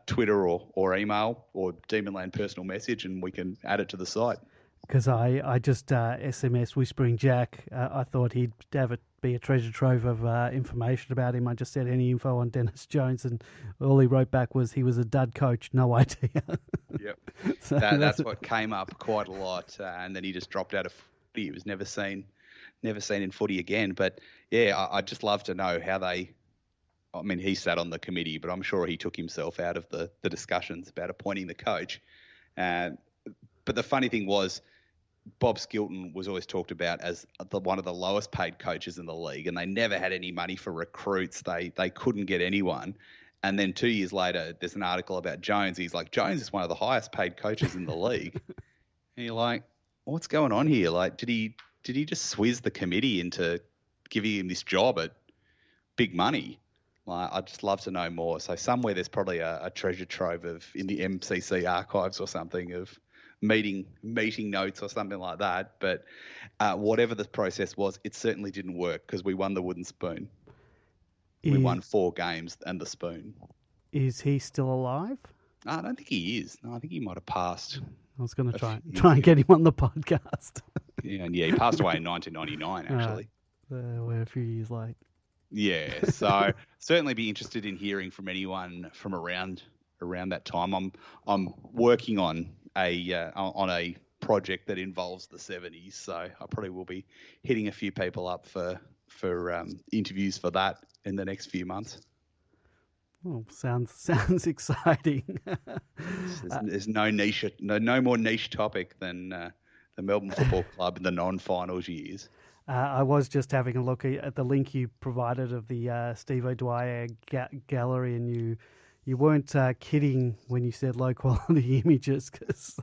Twitter or email or Demonland personal message, and we can add it to the site. Because I just SMS Whispering Jack. I thought he'd be a treasure trove of information about him. I just said any info on Dennis Jones, and all he wrote back was he was a dud coach, no idea. Yep, so that's what came up quite a lot, and then he just dropped out of footy. He was never seen in footy again. But yeah, I'd just love to know how they. I mean, he sat on the committee, but I'm sure he took himself out of the discussions about appointing the coach. But the funny thing was, Bob Skilton was always talked about as one of the lowest paid coaches in the league, and they never had any money for recruits. They couldn't get anyone. And then 2 years later, there's an article about Jones. He's like, Jones is one of the highest paid coaches in the league. And you're like, what's going on here? Like, did he just swizz the committee into giving him this job at big money? Like, I'd just love to know more. So somewhere there's probably a treasure trove in the MCC archives or something of meeting notes or something like that. But whatever the process was, it certainly didn't work because we won the wooden spoon. We won 4 games and the spoon. Is he still alive? I don't think he is. No, I think he might have passed. I was going to try and get him on the podcast. Yeah, he passed away in 1999, actually. We're a few years late. Yeah, so certainly be interested in hearing from anyone from around that time. I'm working on a project that involves the 70s, so I probably will be hitting a few people up for interviews for that in the next few months. Well, sounds exciting. There's no more niche topic than the Melbourne Football Club in the non-finals years. I was just having a look at the link you provided of the Steve O'Dwyer gallery, and you weren't kidding when you said low quality images, because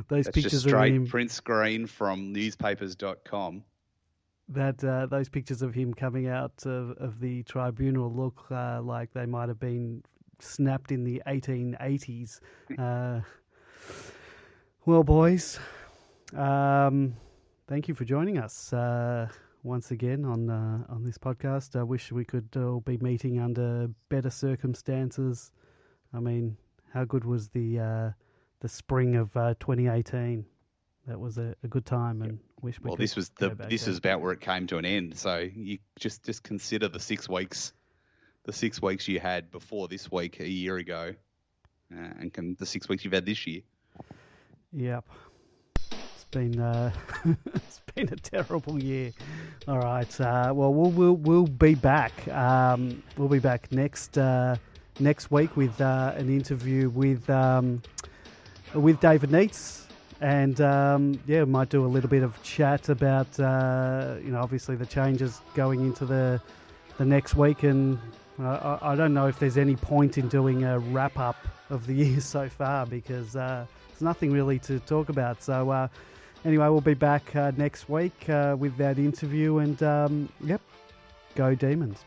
those pictures just straight of him, print screen from newspapers.com. Those pictures of him coming out of the tribunal look like they might have been snapped in the 1880s. Well, boys, thank you for joining us once again on this podcast. I wish we could all be meeting under better circumstances. I mean, how good was the spring of 2018? That was a good time, and wish we. Well, this was about where it came to an end. So you just consider the 6 weeks, you had before this week a year ago, and the 6 weeks you've had this year. Yep. It's been a terrible year. All right. Well, we'll be back. We'll be back next week with an interview with David Neitz, and we might do a little bit of chat about obviously the changes going into the next week, and I don't know if there's any point in doing a wrap up of the year so far because there's nothing really to talk about. So. Anyway, we'll be back next week with that interview, and go Demons.